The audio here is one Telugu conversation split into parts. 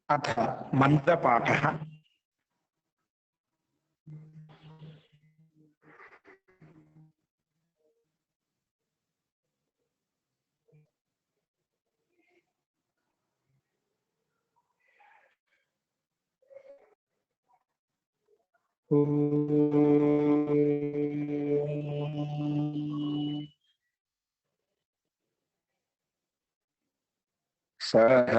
अथ मन्त्रपाठः। सहनावतु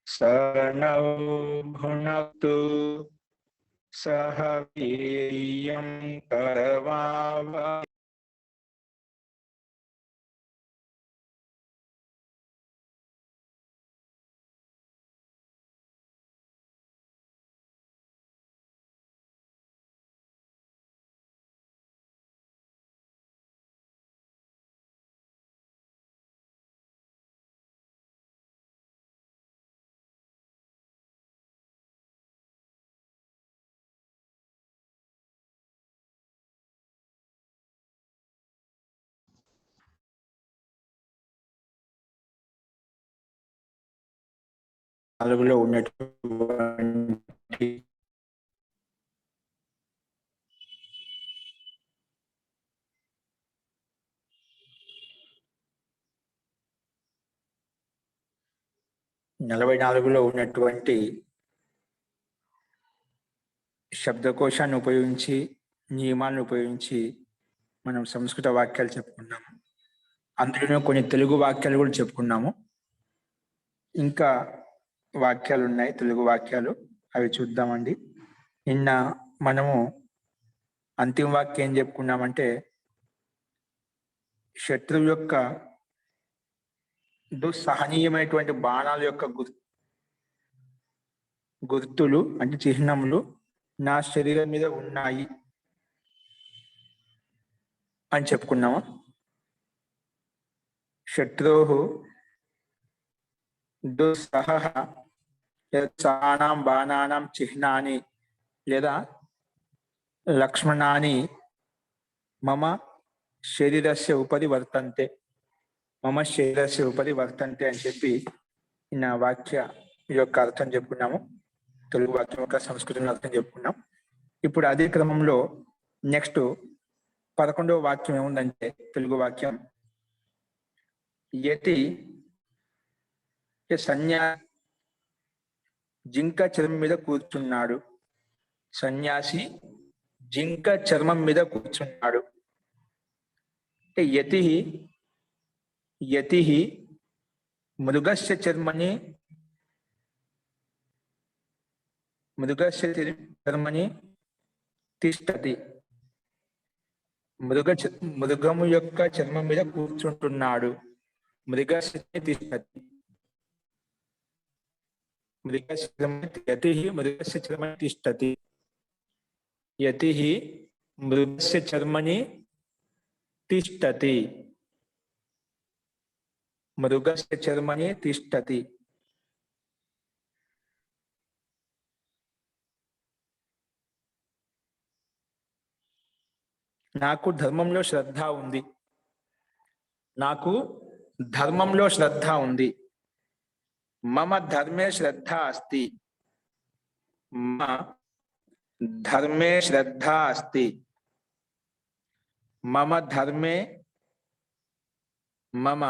सहनौ भुनक्तु सह वीर्यं करवावहै। నాలుగులో ఉన్నటువంటి నలభై నాలుగులో ఉన్నటువంటి శబ్దకోశాన్ని ఉపయోగించి నియమాలను ఉపయోగించి మనం సంస్కృత వాక్యాలు చెప్పుకున్నాము. అందులో కొన్ని తెలుగు వాక్యాలు కూడా చెప్పుకున్నాము. ఇంకా వాక్యాలు ఉన్నాయి, తెలుగు వాక్యాలు, అవి చూద్దామండి. నిన్న మనము అంతిమ వాక్యం ఏం చెప్పుకున్నామంటే, శత్రువు యొక్క దుస్సహనీయమైనటువంటి బాణాల యొక్క గుర్తులు అంటే చిహ్నములు నా శరీరం మీద ఉన్నాయి అని చెప్పుకున్నాము. శత్రువు దుస్సహానాం బాణానాం చిహ్నాని లేదా లక్ష్మణాని మమ శరీరస్య ఉపరి వర్తంతే, మమ శరీరస్య ఉపరి వర్తంతే అని చెప్పి నా వాక్య యొక్క అర్థం చెప్పుకున్నాము. తెలుగు వాక్యం యొక్క సంస్కృతంలో అర్థం చెప్పుకున్నాం. ఇప్పుడు అదే క్రమంలో నెక్స్ట్ 11వ వాక్యం ఏముందంటే, తెలుగు వాక్యం యతి జింక చర్మం మీద కూర్చున్నాడు. సన్యాసి జింక చర్మం మీద కూర్చున్నాడు. యతి యతి మృగస్య చర్మని తిష్టతి. మృగము యొక్క చర్మం మీద కూర్చుంటున్నాడు. మృగస్య తిష్టతి. యతి మృగస్య చర్మని తిష్టతి. యతి మృగస్య చర్మని తిష్టతి. మృగస్య చర్మని తిష్టతి. నాకు ధర్మంలో శ్రద్ధ ఉంది. నాకు ధర్మంలో శ్రద్ధ ఉంది. మమ ధర్మే శ్రద్ధ అస్తి. మమ ధర్మే శ్రద్ధ అస్తి. మమ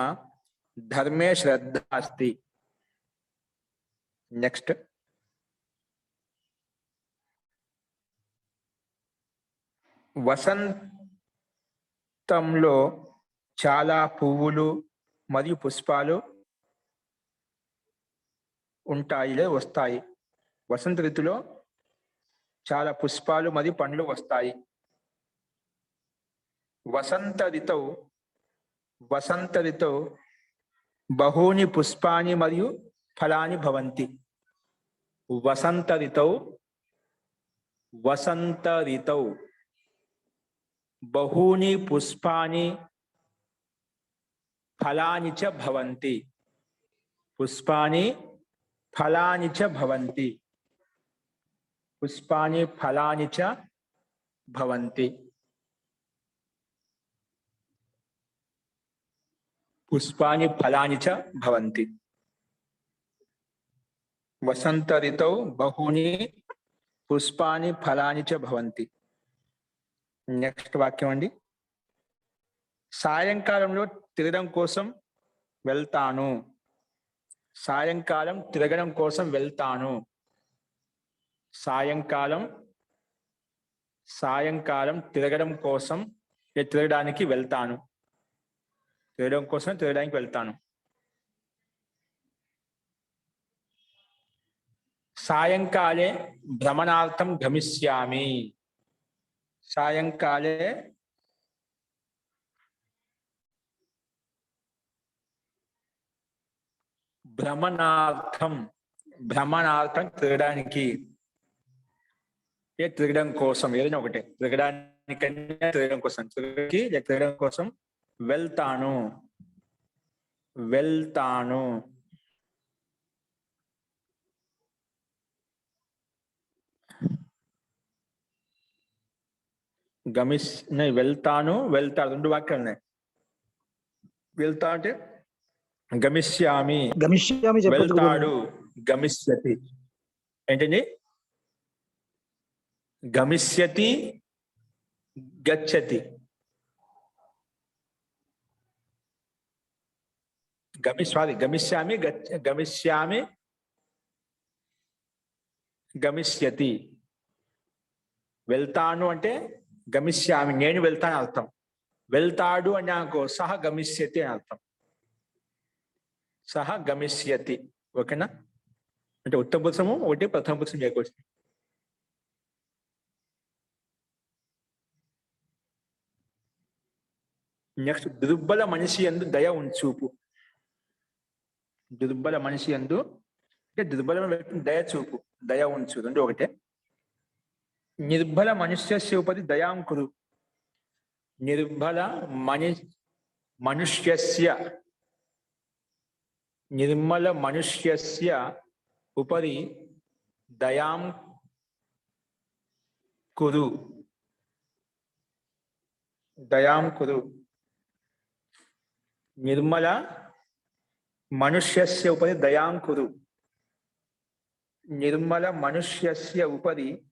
ధర్మే శ్రద్ధ అస్తి. నెక్స్ట్, వసంతంలో చాలా పువ్వులు మరియు పుష్పాలు ఉంటాయి, వస్తాయి. వసంత ఋతులో చాలా పుష్పాలు మరియు పండ్లు వస్తాయి. వసంత ఋతౌ బహూని పుష్పాని మరియు ఫలాని భవంతి. వసంత ఋతౌ బహూని పుష్పాని ఫలాని చ భవంతి. పుష్పాని ఫలాని చ భవంతి. పుష్పాని ఫలాని చ భవంతి. పుష్పాని ఫలాని చ భవంతి. వసంత ఋతౌ బహూని పుష్పాని ఫలాని చ భవంతి. నెక్స్ట్ వాక్యం అండి. సాయంకాలంలో తిరగడం కోసం వెళ్తాను. సాయంకాలం తిరగడం కోసం వెళ్తాను. సాయంకాలం తిరగడం కోసం తిరగడానికి వెళ్తాను. తిరగడం కోసం తిరగడానికి వెళ్తాను. సాయంకాలే భ్రమణార్థం గమిష్యామి. సాయంకాలే భ్రమణార్థం తిరగడానికి, తిరగడం కోసం, ఏదైనా ఒకటే, తిరగడానికైనా తిరగడం కోసం, తిరగడం కోసం వెళ్తాను. వెళ్తాను, వెళ్తాడు, రెండు వాక్యాలు ఉన్నాయి. వెళ్తా అంటే గమిష్యామి, వెళ్తాడు, గమిష్యతి. ఏంటండి? గమిష్యతి, గచ్చతి. గమిష్యామి, గమిష్యతి. వెళ్తాను అంటే గమిష్యామి, నేను వెళ్తాను అర్థం. వెళ్తాడు అంటే నాకు సహ గమిష్యతి అని అర్థం. సహ గమిష్యతి. ఓకేనా? అంటే ఉత్తమ పురుషము ఒకటి, ప్రథమ పురుషం చేయకూడదు. నెక్స్ట్, దుర్బల మనిషి యందు దయ ఉంచూపు. దుర్బల మనిషి యందు అంటే దుర్బలమైన వ్యక్తిని దయ చూపు, దయ ఉంచు, రెండు ఒకటే. నిర్బల మనుష్యస్య ఉపరి దయాం కురు. నిర్బల మనుష్యస్య నిర్మల మనుష్యస్య ఉపరి దయాం కురు. దయాం కురు. నిర్మల మనుష్యస్య ఉపరి దయాం కురు. నిర్మల మనుష్యస్య ఉపరి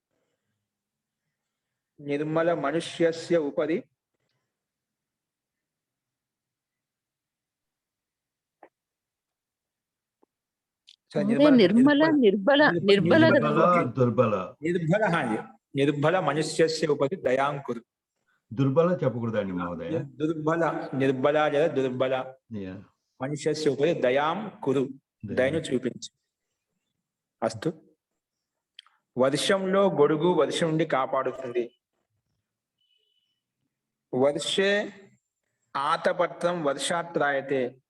నిర్బల మనుష్యస్య ఉపరి దయాం కురు. దుర్బల చెప్పకూడదండి మహోదయ. నిర్బల లేదా దుర్బల మనుష్యస్య ఉపరి దయాం కురు, దయను చూపించు. అస్తు. వర్షంలో గొడుగు వర్షం నుండి కాపాడుతుంది. వర్షే ఆతపత్రం వర్షాత్రాయతే.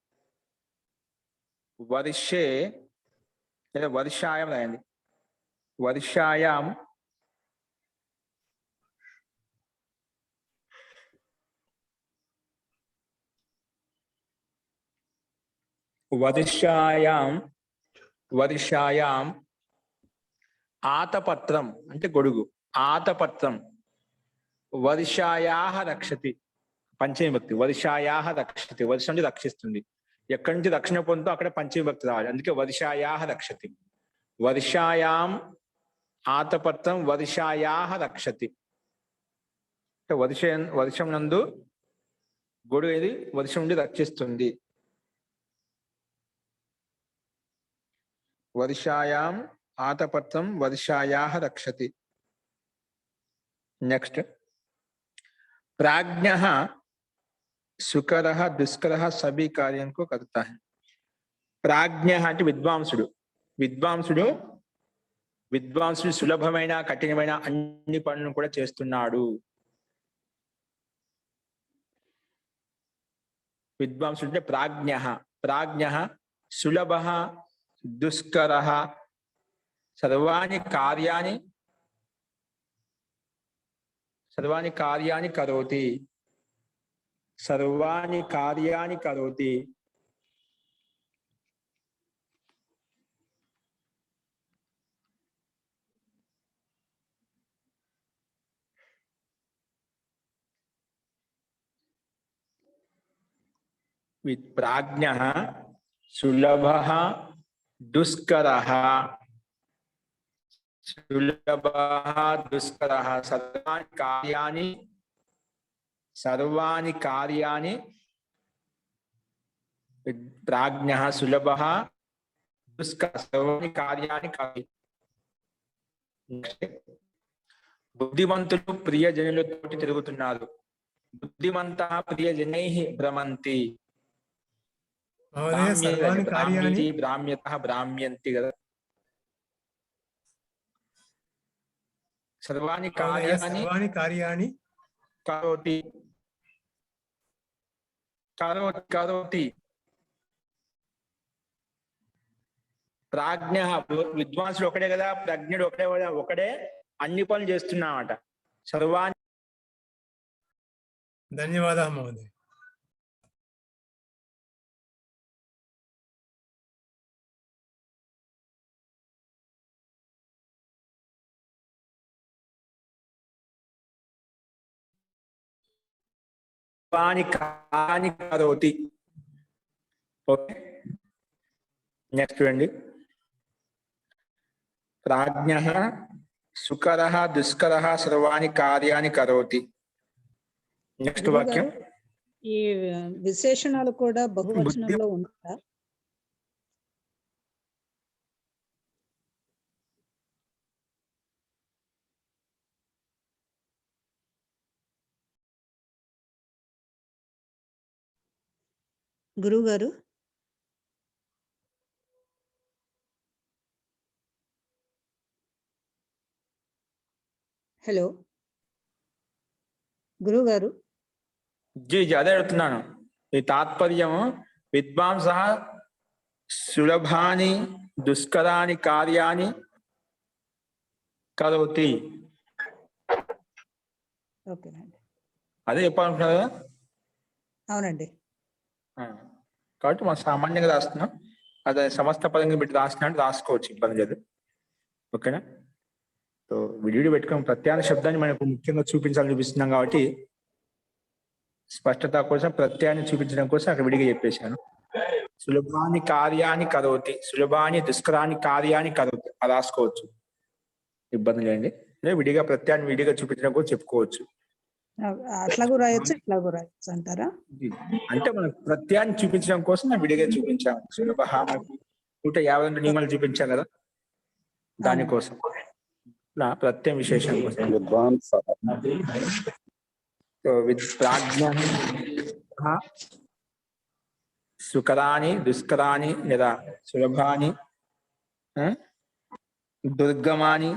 వర్షే లేదా వర్షాయం రాయండి. వర్షాయాం ఆతపత్రం అంటే గొడుగు. ఆతపత్రం వర్షాయాహ రక్షతి. పంచమీభక్తి. వర్షాయాహ రక్షతి, వర్షం నుంచి రక్షిస్తుంది. ఎక్కడి నుంచి రక్షణ పొందుతో అక్కడ పంచమీభక్తి రావాలి. అందుకే వర్షాయాహ రక్షతి. వర్షాయాం ఆతపత్రం వర్షాయాహ రక్షతి. వర్షం నందు గొడుగు ఇది వర్షం నుండి రక్షిస్తుంది. వర్షాయాం ఆతపత్రం వర్షాయాహ రక్షతి. నెక్స్ట్, प्राज्ञः सुकरः दुष्करः सभी कार्यों को करता है. ప్రాజ్ఞః అంటే విద్వాంసుడు. విద్వాంసుడు సులభమైన కఠినమైన అన్ని పనులను కూడా చేస్తున్నాడు. విద్వాంసుడు అంటే ప్రాజ్ఞః సులభః దుష్కరః సర్వాణి కార్యాణి కరోతి. ప్రాజ్ఞః సులభః దుష్కరః సులభః దుష్కరః సర్వాణి కార్యాణి ప్రాజ్ఞః సులభః దుష్కరః సర్వాణి కార్యాణి కరోతి. బుద్ధిమంతులు ప్రియజనులతోటి తిరుగుతున్నారు. బుద్ధిమంతః ప్రియజనైః భ్రమంతి. మహోదయ సర్వాణి కార్యాణి భ్రామ్యతః భ్రామ్యంతి కదా. సర్వాణి కార్యాణి కరోతి కరోతి. ప్రాజ్ఞ విద్వాంసుడు ఒకడే కదా, ప్రజ్ఞుడు ఒకడే అన్ని పనులు చేస్తున్నామట. సర్వాణి. ధన్యవాదాలు మహోదయ. కరోతి. ఓకే, నెక్స్ట్ చూడండి. ప్రాజ్ఞః సుకరః దుష్కరః సర్వాణి కార్యాణి కరోతి. నెక్స్ట్ వాక్యం. ఈ విశేషణాలు కూడా బహువచనంలో ఉంటాయా? గురువు గారు, హలో గురువు గారు. అదే అడుగుతున్నాను. ఈ తాత్పర్యం విద్వాంస సులభాని దుష్కరాని కార్యాన్ని కరోతి. ఓకేనండి, అదే చెప్పాలనుకున్నారు కదా. అవునండి. కాబట్టి మనం సామాన్యంగా రాస్తున్నాం. అదే సమస్త పదంగా పెట్టి రాసినట్టు రాసుకోవచ్చు, ఇబ్బంది లేదు. ఓకేనా. సో విడివిడి పెట్టుకుని ప్రత్యాన శబ్దాన్ని మనకు ముఖ్యంగా చూపించాలని చూపిస్తున్నాం కాబట్టి స్పష్టత కోసం ప్రత్యయాన్ని చూపించడం కోసం అక్కడ విడిగా చెప్పేశాను. సులభాని కార్యాన్ని కరోతి, సులభాని దుష్కరాని కార్యాన్ని కరోతి అది రాసుకోవచ్చు, ఇబ్బంది లేండి. విడిగా ప్రత్యయాన్ని విడిగా చూపించడం కోసం చెప్పుకోవచ్చు. అట్లాగూ రాయొచ్చు, ఇట్లాగూ రాయొచ్చు అంటారా? అంటే మనం ప్రత్యయాన్ని చూపించడం కోసం నేను విడిగా చూపించాము. సులభ 152 నియమాలు చూపించాం కదా, దానికోసం ప్రత్యయం విశేషం కోసం. సుకరాని దుష్కరాని లేదా సులభాని దుర్గమాని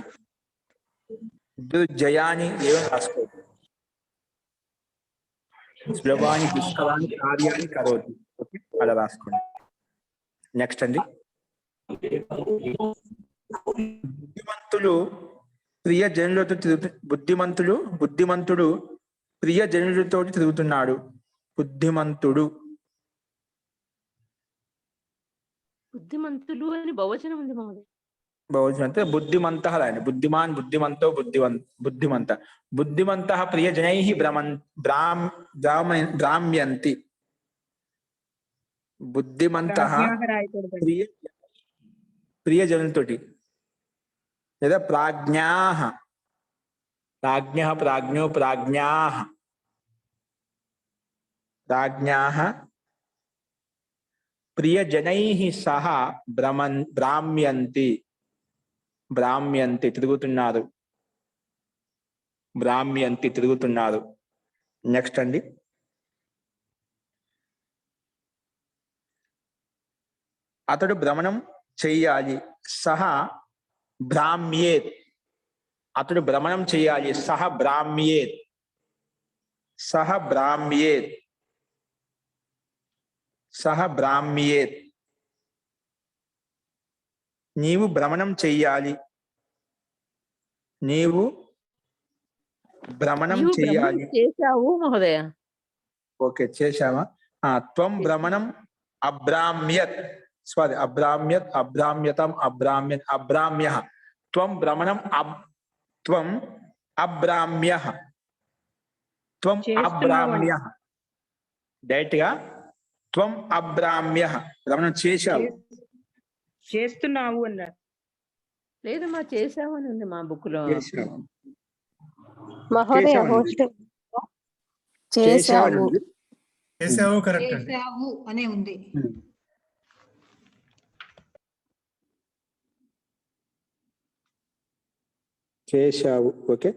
దుర్జయాని ఏమైనా రాసుకోవచ్చు. సులభాని దుష్కరాని కార్యాన్ని కరోతి. ఓకే, అలా రాసుకోండి. నెక్స్ట్ అండి. బుద్ధిమంతులు ప్రియజనులతో బుద్ధిమంతుడు ప్రియజనులతో తిరుగుతున్నాడు. బుద్ధిమంతుడు అని బహువచనం ఉంది మహోదయ. బహువచనం అంటే బుద్ధిమంతః రాయండి. బుద్ధిమాన్ బుద్ధిమంతో బుద్ధిమంత. బుద్ధిమంతః ప్రియజనైః భ్రామ్యంతి. బుద్ధిమంతః ప్రియజనులతోటి లేదా ప్రాజ్ఞాః ప్రియజనైః సహ భ్రామ్యంతి తిరుగుతున్నారు. నెక్స్ట్ అండి. అతడు భ్రమణం చెయ్యాలి. సహ భ్రామ్యేత్. అతడు భ్రమణం చేయాలి. సహ భ్రామ్యేత్. నీవు భ్రమణం చెయ్యాలి. చేశావు మహోదయ. ఓకే, చేశావా? త్వం భ్రమణం అభ్రామ్యత్. స్వాది అభ్రామ్యతం అభ్రామ్యః. త్వం భ్రమణం త్వం అభ్రామ్యః. డైరెక్ట్ గా త్వం అభ్రామ్యః భ్రమణం చేశావు. చేస్తున్నావు అన్నారు. లేదమ్మా చేసావు అని ఉంది మా బుక్ లో. చేశావు. మహోదయ చేశావు హోస్ట్ చేశావు చేశావు ఉంది. చేసావు కరెక్ట్ అండి. చేశావు అనే ఉంది. చేశావు. ఓకే,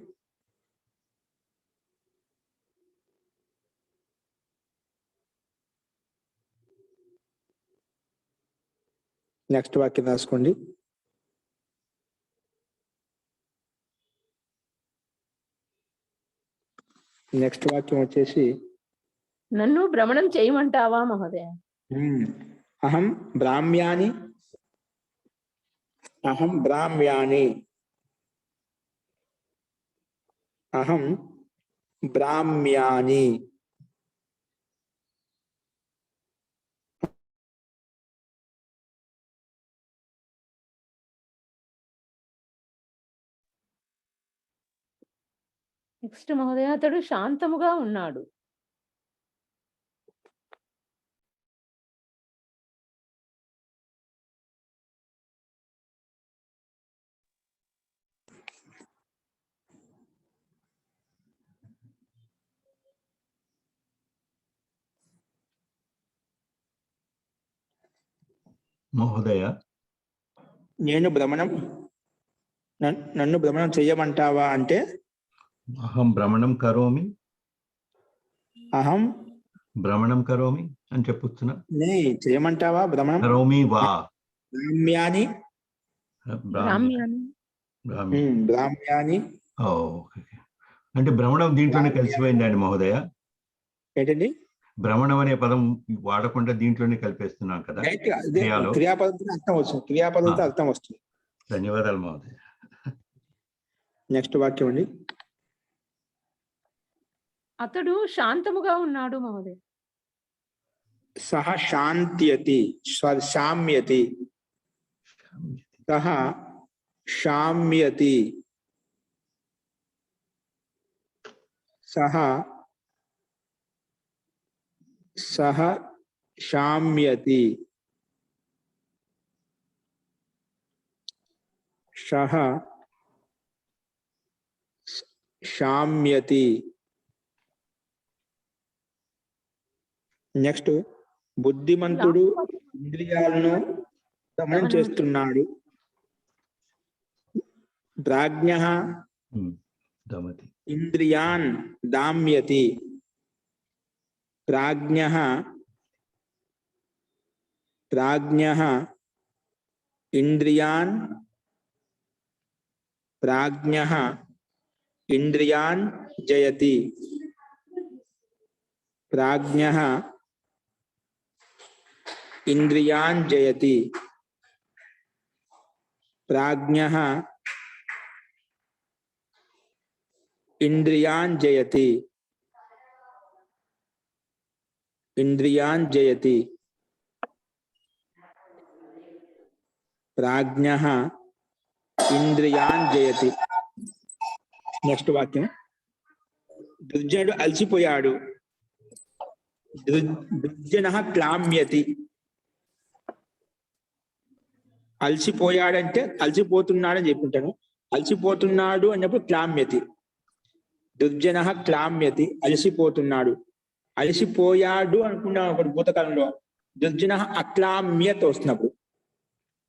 నెక్స్ట్ వాక్యం రాసుకోండి. నెక్స్ట్ వాక్యం వచ్చేసి నన్ను భ్రమణం చేయమంటావా మహోదయ? అహం బ్రాహ్మ్యాని అహం బ్రాహ్మ్యాని అహం బ్రాహ్మ్యాని నెక్స్ట్ మహోదయ, అతడు శాంతముగా ఉన్నాడు. మహోదయ నన్ను భ్రమణం చెయ్యమంటావా అంటే అహం భ్రమణం కరోమి అహం భ్రమణం కరోమి అని చెప్పుతున్నా. చేయమంటావా భ్రమణం? కరోమి వా బ్రాహ్మ్యాని బ్రాహ్మ్యాని. బ్రాహ్మ్యాని. ఓకే. అంటే భ్రమణం దీంట్లోనే కలిసిపోయిందండి మహోదయ. ఏంటండి? భ్రమణం అనే పదం వాడకుండా దీంట్లోనే కలిపేస్తున్నాం కదా. క్రియాపదంతో అర్థం వస్తుంది. క్రియాపదంతో అర్థం వస్తుంది. ధన్యవాదాలు మహోదయ. నెక్స్ట్ వాక్యం అండి. అతడు శాంతముగా ఉన్నాడు మహోదయ. సహ శాంత్యతి శామ్యతి సహ శామ్యతి సహ సహ శామ్యతి సహ శామ్యతి. నెక్స్ట్, బుద్ధిమంతుడు ఇంద్రియాలను దమనం చేస్తున్నాడు. ప్రాజ్ఞః దమతి ఇంద్రియాన్ దామ్యతి. ప్రాజ్ఞః ఇంద్రియాన్ ప్రాజ్ఞః ఇంద్రియాన్ జయతి. ప్రాజ్ఞః ఇంద్రియాన్ జయతి. ప్రాజ్ఞః ఇంద్రియాన్ జయతి. ఇంద్రియాన్ జయతి. ప్రాజ్ఞః ఇంద్రియాన్ జయతి. నెక్స్ట్ వాక్యం. దుర్జనుడు అలసిపోయాడు. దుర్జనః క్లామ్యతి. అలసిపోయాడంటే అలసిపోతున్నాడని చెప్పుంటాను. అలసిపోతున్నాడు అన్నప్పుడు క్లామ్యతి. దుర్జనః క్లామ్యతి, అలసిపోతున్నాడు. అలసిపోయాడు అనుకున్నాం ఒకటి భూతకాలంలో. దుర్జనః అక్లామ్యత్ వస్తున్నప్పుడు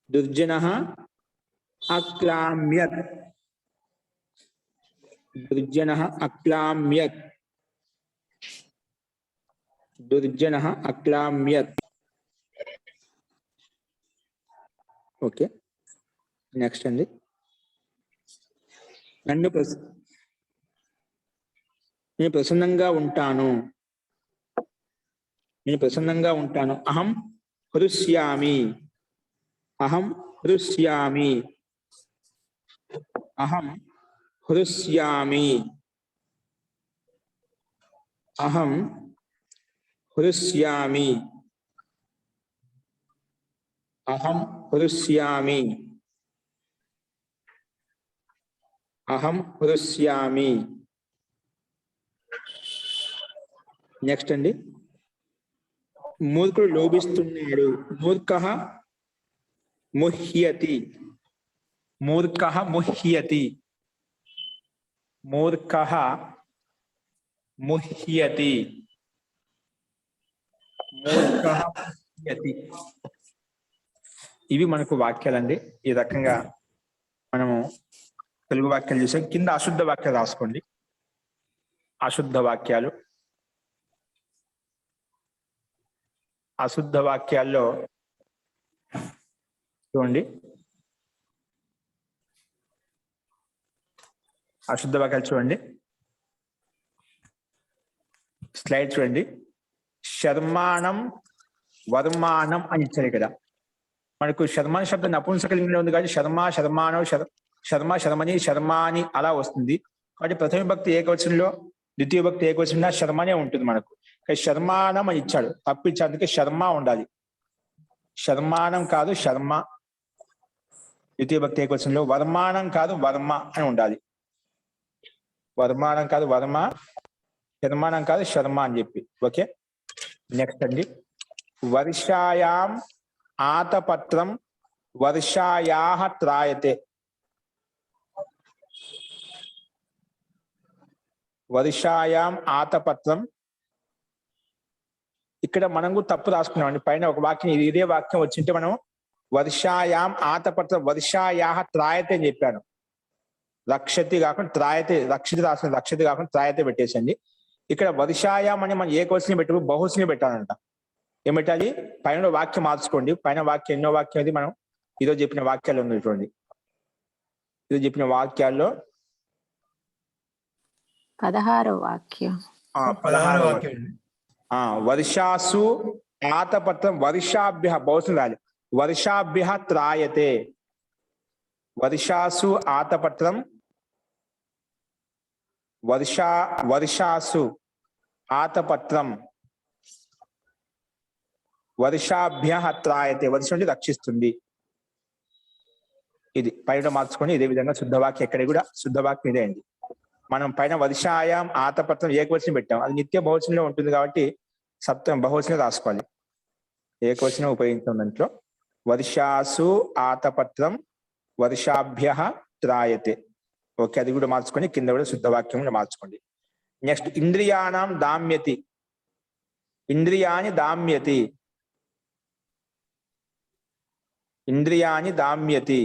దుర్జనః అక్లామ్యత్. దుర్జనః అక్లామ్యత్. దుర్జనః అక్లామ్యత్. ఓకే, నెక్స్ట్ అండి. నేను ప్రసన్నంగా ఉంటాను. నేను ప్రసన్నంగా ఉంటాను. అహం హృష్యామి. అహం హృష్యామి. అహం హృష్యామి. అహం హృష్యామి. అహం హృష్యామి. అహం హృష్యామి. నెక్స్ట్ అండి. మూర్ఖుడు లోభిస్తున్నాడు. మూర్ఖః ముహ్యతి. మూర్ఖః ముహ్యతి. మూర్ఖః ముహ్యతి. మూర్ఖః ముహ్యతి. ఇవి మనకు వాక్యాలండి. ఈ రకంగా మనము తెలుగు వాక్యాలు చూసాం. కింద అశుద్ధ వాక్యాలు రాసుకోండి. అశుద్ధ వాక్యాలు. అశుద్ధ వాక్యాల్లో చూడండి, అశుద్ధ వాక్యాలు చూడండి, స్లైడ్ చూడండి. శర్మాణం వర్మాణం అని ఇచ్చారు ఇక్కడ. మనకు శర్మాని శబ్దం నపుంసకలింగంలో ఉంది కాబట్టి శర్మ, శర్మాణం, శర్మ, శర్మని, శర్మాని అలా వస్తుంది. కాబట్టి ప్రథమ విభక్తి ఏకవచనంలో, ద్వితీయ విభక్తి ఏకవచనంలో శర్మనే ఉంటుంది మనకు. శర్మానం అని ఇచ్చాడు, తప్పిచ్చాడు, అందుకే శర్మ ఉండాలి. శర్మానం కాదు శర్మ. ద్వితీయ విభక్తి ఏకవచనంలో వర్మానం కాదు వర్మ అని ఉండాలి. వర్మానం కాదు వర్మ, శర్మానం కాదు శర్మ అని చెప్పి. ఓకే, నెక్స్ట్ అండి. వర్షాయాం ఆతపత్రం వర్షాయాః త్రాయతే. వర్షాయాం ఆతపత్రం. ఇక్కడ మనం కూడా తప్పు రాసుకున్నామండి. పైన ఒక వాక్యం ఇదే వాక్యం వచ్చింటే మనం వర్షాయాం ఆతపత్రం వర్షాయాః త్రాయతే అని చెప్పాను. రక్షతి కాకుండా త్రాయతే, రక్షితి రాసిన రక్షతి కాకుండా త్రాయతే పెట్టేసండి. ఇక్కడ వర్షాయాం అని మనం ఏ క్వశ్చన్ పెట్టు బహుశ్ని పెట్టాలంట. ఏం పెట్టాలి? పైన వాక్యం మార్చుకోండి. పైన వాక్యం ఎన్నో వాక్యం అది మనం ఈరోజు చెప్పిన వాక్యాలు ఉంది చూడండి. ఈరోజు చెప్పిన వాక్యాల్లో 16వ వాక్యం. 16వ వాక్యం. వర్షాసు ఆతపత్రం వర్షాభ్య బహుశ్ని రాలి. వర్షాభ్య త్రాయతే. వర్షాసు ఆతపత్రం వర్షాసు ఆతపత్రం వర్షాభ్య త్రాయతే. వర్షం నుండి రక్షిస్తుంది. ఇది పైన మార్చుకొని ఇదే విధంగా శుద్ధవాక్యం ఎక్కడ కూడా శుద్ధవాక్యం ఇదే అండి. మనం పైన వర్షాయాం ఆతపత్రం ఏకవచనం పెట్టాం. అది నిత్య బహువచనంలో ఉంటుంది కాబట్టి సప్తమ బహువచనం రాసుకోవాలి. ఏకవచనం ఉపయోగించాం దాంట్లో. వర్షాసు ఆతపత్రం వర్షాభ్య త్రాయతే. ఓకే, అది కూడా మార్చుకొని కింద కూడా శుద్ధవాక్యం మార్చుకోండి. నెక్స్ట్ ఇంద్రియాణం దామ్యతి. ఇంద్రియాని దామ్యతి. ఇంద్రియాని దామ్యతి.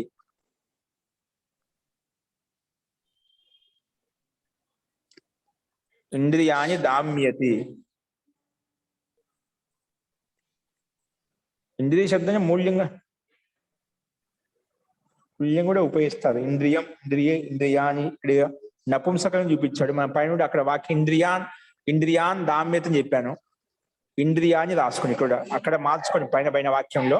ఇంద్రియాని దామ్యతి. ఇంద్రియ శబ్దాన్ని పుల్లింగం కూడా ఉపయోగిస్తారు. ఇంద్రియం, ఇంద్రియాని. ఇక్కడ నపుంసకం చూపించాడు. మన పైన అక్కడ వాక్యం ఇంద్రియాన్ దామ్యత అని చెప్పాను. ఇంద్రియాని రాసుకొని ఇక్కడ అక్కడ మార్చుకొని పైన వాక్యంలో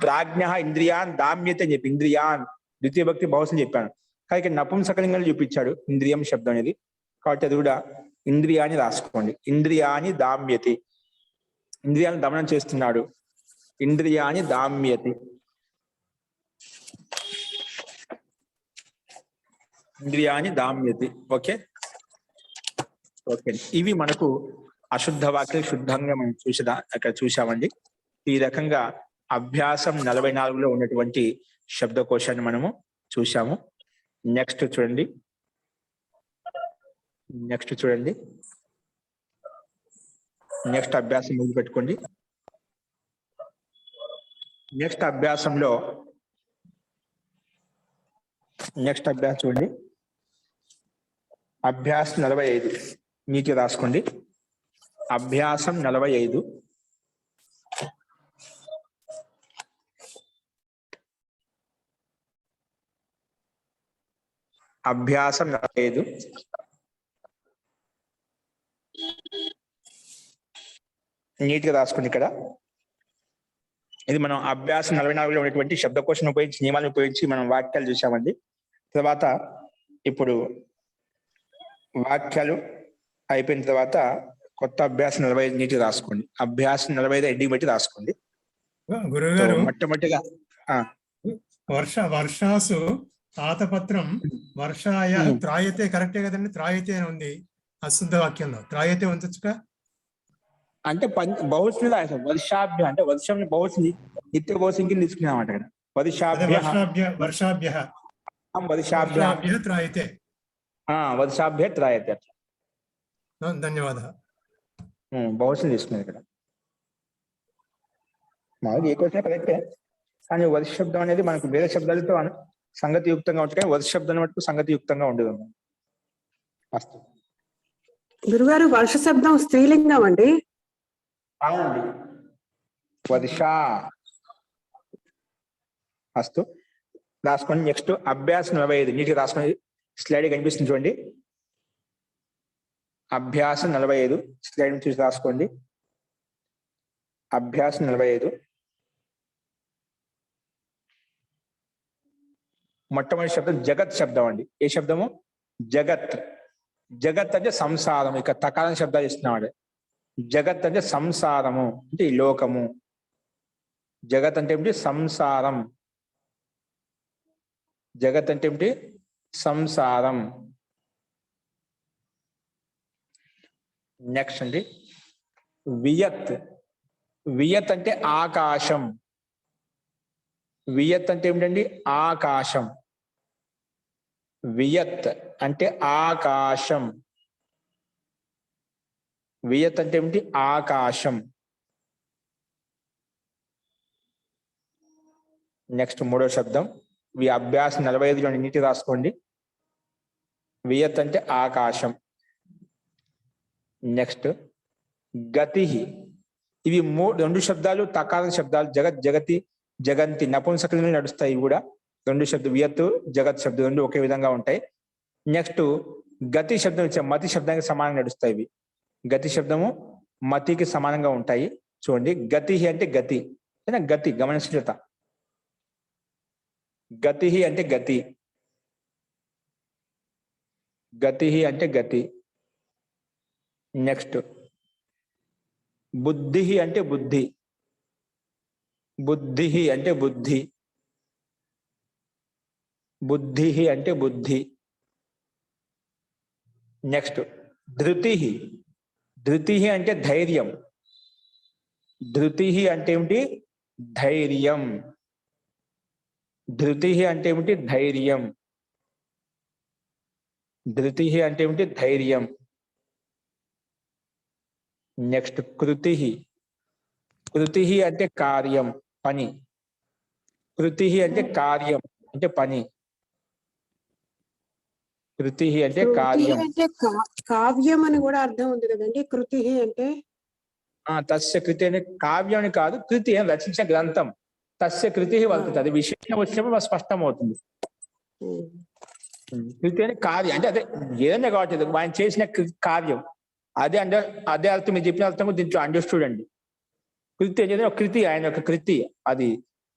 ప్రాజ్ఞ ఇంద్రియాన్ దామ్యత అని చెప్పి ఇంద్రియాన్ ద్వితీయ భక్తి బహుశని చెప్పాను. కానీ ఇక్కడ నపుంసకలింగాన్ని చూపించాడు ఇంద్రియం శబ్దం అనేది. కాబట్టి అది కూడా ఇంద్రియాని రాసుకోండి. ఇంద్రియాని దామ్యతి. ఇంద్రియాన్ని దమనం చేస్తున్నాడు. ఇంద్రియాని దామ్యతి. ఇంద్రియాని దామ్యతి. ఓకే ఓకే, ఇవి మనకు అశుద్ధ వాక్యాలు శుద్ధంగా మనం అక్కడ చూసామండి. ఈ రకంగా అభ్యాసం 44లో ఉన్నటువంటి శబ్దకోశాన్ని మనము చూసాము. నెక్స్ట్ చూడండి. నెక్స్ట్ అభ్యాసం ముందు పెట్టుకోండి. నెక్స్ట్ అభ్యాసంలో చూడండి. అభ్యాసం 45 నీటి రాసుకోండి. అభ్యాసం 45. అభ్యాసం 45 నీట్గా రాసుకోండి. ఇక్కడ ఇది మనం అభ్యాసం 44లో ఉన్నటువంటి శబ్దకోశం ఉపయోగించి నియమాలను ఉపయోగించి మనం వాక్యాలు చూసామండి. తర్వాత ఇప్పుడు వాక్యాలు అయిపోయిన తర్వాత కొత్త అభ్యాసం 45 నీట్గా రాసుకోండి. అభ్యాసం 45 ఎడ్డింగ్ పెట్టి రాసుకోండి. గురువు గారు, మొట్టమొదటిగా వర్షాసు ఆతపత్రం వర్షాయ త్రాయతే కరెక్టే కదండి. త్రాయతే అని ఉంది అశుద్ధ వాక్యంలో. త్రాయతే ఉంచచ్చుగా. అంటే బహుశ్ని రాసాం. వర్షాభ్య అంటే వర్షం బహుశ్ని నిత్య బహుశ్ని కింద తీసుకున్నామంట. అదే వర్షాభ్య వర్షాభ్యః వర్షాభ్య త్రాయతే. వర్షాభ్య త్రాయతే అట్లా ధన్యవాదः. బహుశా తీసుకున్నాను ఇక్కడ. మామూలుగా ఏ క్వశ్చన్ కరెక్టే, కానీ వర్ష శబ్దం అనేది మనకు వేరే శబ్దాలతో సంగతియుక్తంగా ఉంటుంది, వర్ష శబ్దం మటుకు సంగతియుక్తంగా ఉండదు. అస్తు. గురుగారు వర్ష శబ్దం స్త్రీలింగం అండి. అవునండి, వర్ష. అస్తు, రాసుకోండి. నెక్స్ట్ అభ్యాసం 45 నీటికి రాసుకోండి. స్లైడ్ కనిపిస్తుంది చూడండి. అభ్యాసం 45 స్లైడ్ చూసి రాసుకోండి. అభ్యాసం 45 మొట్టమొదటి శబ్దం జగత్ శబ్దం అండి. ఏ శబ్దము? జగత్. జగత్ అంటే సంసారం. ఇక తకారం శబ్దాలు ఇస్తున్నాడు. జగత్ అంటే సంసారము, అంటే ఈ లోకము. జగత్ అంటే ఏమిటి? సంసారం. జగత్ అంటే ఏమిటి? సంసారం. నెక్స్ట్ అండి వియత్. వియత్ అంటే ఆకాశం. వియత్ అంటే ఏమిటండి? ఆకాశం. వియత్ అంటే ఆకాశం. వియత్ అంటే ఏమిటి? ఆకాశం. నెక్స్ట్ మూడో శబ్దం అభ్యాసం 45 నీటి రాసుకోండి. వియత్ అంటే ఆకాశం. నెక్స్ట్ గతి. ఇవి రెండు శబ్దాలు తకారం శబ్దాలు. జగత్, జగతి, జగంతి నపుంసకలింగంలో నడుస్తాయి. ఇవి కూడా రెండు శబ్దం. వియత్తు, జగత్ శబ్దం రెండు ఒకే విధంగా ఉంటాయి. నెక్స్ట్ గతి శబ్దం ఇచ్చే మతి శబ్దానికి సమానంగా నడుస్తాయి. ఇవి గతి శబ్దము మతికి సమానంగా ఉంటాయి. చూడండి, గతి అంటే గతి, గతి గమనించట. గతి అంటే గతి. గతి అంటే గతి. నెక్స్ట్ బుద్ధి అంటే బుద్ధి. బుద్ధి అంటే బుద్ధి. బుద్ధి అంటే బుద్ధి. నెక్స్ట్ ధృతి. ధృతి అంటే ధైర్యం. ధృతి అంటే ఏమిటి? ధైర్యం. ధృతి అంటే ఏమిటి? ధైర్యం. ధృతి అంటే ఏమిటి? ధైర్యం. నెక్స్ట్ కృతి. కృతి అంటే కార్యం, పని. కృతి అంటే కార్యం, అంటే పని. కృతి అంటే కృతి కార్యం. అంటే కావ్యం అని కూడా అర్థం ఉంది కదండి. కృతి అంటే తస్య కృతి అనే కావ్యం అని కాదు, కృతి అని రచించిన గ్రంథం. తస్య కృతి వర్తతే. అది విశేషం వచ్చినప్పుడు స్పష్టం అవుతుంది. కృతి అని కార్యం అంటే అదే ఏదైనా కావచ్చు, ఆయన చేసిన కార్యం అదే. అంటే అదే అర్థం మీరు చెప్పిన అర్థం దీంట్లో అండర్స్టూడ్ అండి. కృతి అనేది ఒక కృతి, ఆయన యొక్క కృతి. అది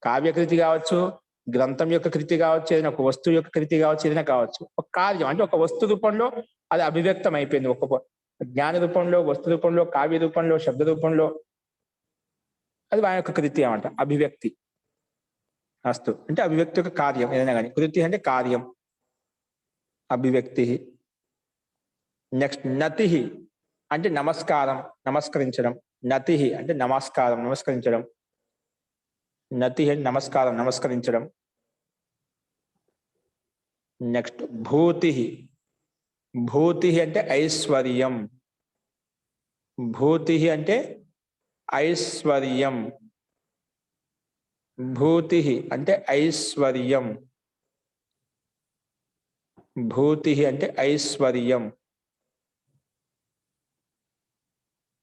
కావ్య కృతి కావచ్చు, గ్రంథం యొక్క కృతి కావచ్చు, ఏదైనా ఒక వస్తువు యొక్క కృతి కావచ్చు, ఏదైనా కావచ్చు. ఒక కార్యం అంటే ఒక వస్తు రూపంలో అది అభివ్యక్తం అయిపోయింది. ఒక జ్ఞాన రూపంలో, వస్తు రూపంలో, కావ్య రూపంలో, శబ్ద రూపంలో అది ఆయన యొక్క కృతి అన్నమాట, అభివ్యక్తి. అస్తు అంటే అభివ్యక్తి యొక్క కార్యం ఏదైనా కానీ. కృతి అంటే కార్యం, అభివ్యక్తి. నెక్స్ట్ నతి అంటే నమస్కారం, నమస్కరించడం. నతి అంటే నమస్కారం, నమస్కరించడం. నతి అంటే నమస్కారం, నమస్కరించడం. నెక్స్ట్ భూతి. భూతి అంటే ఐశ్వర్యం. భూతి అంటే ఐశ్వర్యం. భూతి అంటే ఐశ్వర్యం. భూతి అంటే ఐశ్వర్యం.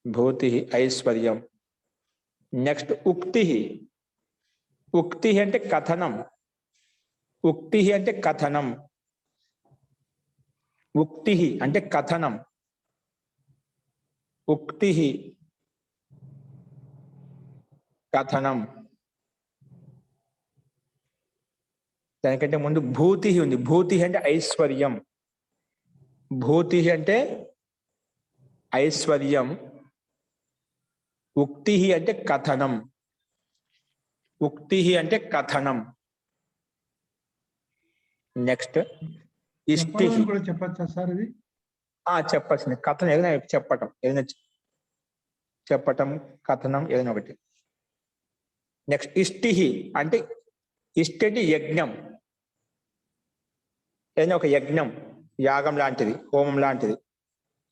భూతి ఐశ్వర్యం. నెక్స్ట్ ఉక్తి. ఉక్తి అంటే కథనం. ఉక్తి అంటే కథనం. ఉక్తి అంటే కథనం. ఉక్తి కథనం. దానికంటే ముందు భూతి ఉంది. భూతి అంటే ఐశ్వర్యం. భూతి అంటే ఐశ్వర్యం. ఉక్తి అంటే కథనం. ఉక్తి అంటే కథనం. నెక్స్ట్ ఇష్టి. కూడా చెప్పచ్చా సార్ ఇది? చెప్పచ్చు. కథనం ఏదైనా చెప్పటం, ఏదైనా చెప్పటం, కథనం ఏదైనా ఒకటి. నెక్స్ట్ ఇష్టి అంటే ఇష్టి అంటే యజ్ఞం, ఏదైనా ఒక యజ్ఞం, యాగం లాంటిది, హోమం లాంటిది.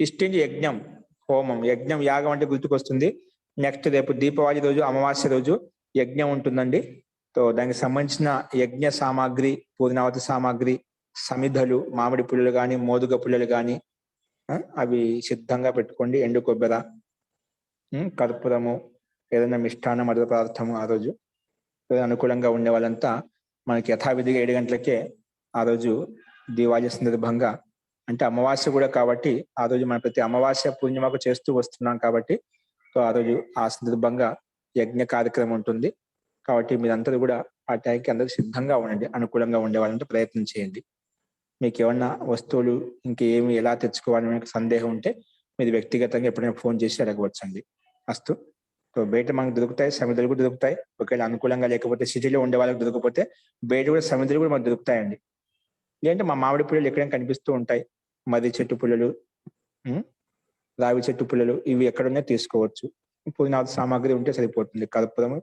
ఇష్టి అంటే యజ్ఞం, హోమం. యజ్ఞం, యాగం అంటే గుర్తుకొస్తుంది. నెక్స్ట్ రేపు దీపావళి రోజు, అమావాస్య రోజు యజ్ఞం ఉంటుందండి. సో దానికి సంబంధించిన యజ్ఞ సామాగ్రి, పూర్ణావతి సామాగ్రి, సమిధలు, మామిడి పుల్లలు కానీ, మోదుగ పుల్లలు కానీ అవి సిద్ధంగా పెట్టుకోండి. ఎండు కొబ్బెర, కర్పూరము, ఏదైనా మిష్టాన్న మధుర పదార్థము. ఆ రోజు అనుకూలంగా ఉండే వాళ్ళంతా మనకి యథావిధిగా 7 గంటలకే ఆ రోజు దివాళీ సందర్భంగా, అంటే అమావాస్య కూడా కాబట్టి ఆ రోజు మనం ప్రతి అమావాస్య పూర్ణిమకు చేస్తూ వస్తున్నాం కాబట్టి, సో ఆ రోజు ఆ సందర్భంగా యజ్ఞ కార్యక్రమం ఉంటుంది. కాబట్టి మీరందరూ కూడా ఆ టైంకి అందరూ సిద్ధంగా ఉండండి. అనుకూలంగా ఉండే వాళ్ళంటే ప్రయత్నం చేయండి. మీకు ఏమన్నా వస్తువులు ఇంకేమి ఎలా తెచ్చుకోవాలని మీకు సందేహం ఉంటే మీరు వ్యక్తిగతంగా ఎప్పుడైనా ఫోన్ చేసి అడగవచ్చండి. అస్తు. సో బయట మనకు దొరుకుతాయి, సమిధులు కూడా దొరుకుతాయి. ఒకవేళ అనుకూలంగా లేకపోతే, సిటీలో ఉండే వాళ్ళకి దొరకకపోతే బయట కూడా సమిధులు కూడా మనకు దొరుకుతాయండి. లేదంటే మా మామిడి పుల్లలు ఎక్కడైనా కనిపిస్తూ ఉంటాయి, మర్రి చెట్టు పుల్లలు, రావి చెట్టు పుల్లలు, ఇవి ఎక్కడున్నా తీసుకోవచ్చు. పుదీనావతి సామాగ్రి ఉంటే సరిపోతుంది. కర్పూరము,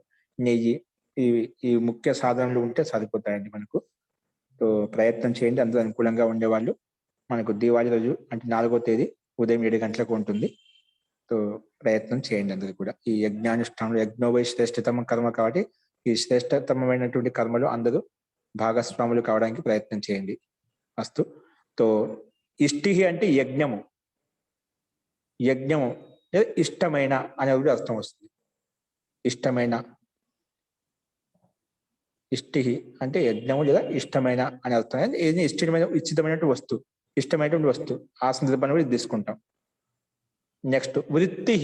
నెయ్యి, ఈ ముఖ్య సాధనలు ఉంటే సరిపోతాయండి మనకు. సో ప్రయత్నం చేయండి. అందరూ అనుకూలంగా ఉండేవాళ్ళు. మనకు దీవాళి రోజు అంటే 4వ తేదీ ఉదయం 7 గంటలకు ఉంటుంది. సో ప్రయత్నం చేయండి అందరూ కూడా. ఈ యజ్ఞానుష్ఠానంలో యజ్ఞోవై శ్రేష్ఠతమ కర్మ కాబట్టి ఈ శ్రేష్టతమైనటువంటి కర్మలు అందరూ భాగస్వాములు కావడానికి ప్రయత్నం చేయండి. అస్తు. తో ఇష్టి అంటే యజ్ఞము, యజ్ఞము లేదా ఇష్టమైన అనే అర్థం వస్తుంది. ఇష్టమైన, ఇష్టి అంటే యజ్ఞము లేదా ఇష్టమైన అని అర్థం. ఏది ఇష్టమైనటువంటి వస్తువు, ఇష్టమైనటువంటి వస్తువు. ఆ సందర్భాన్ని కూడా తీసుకుంటాం. నెక్స్ట్ వృత్తి.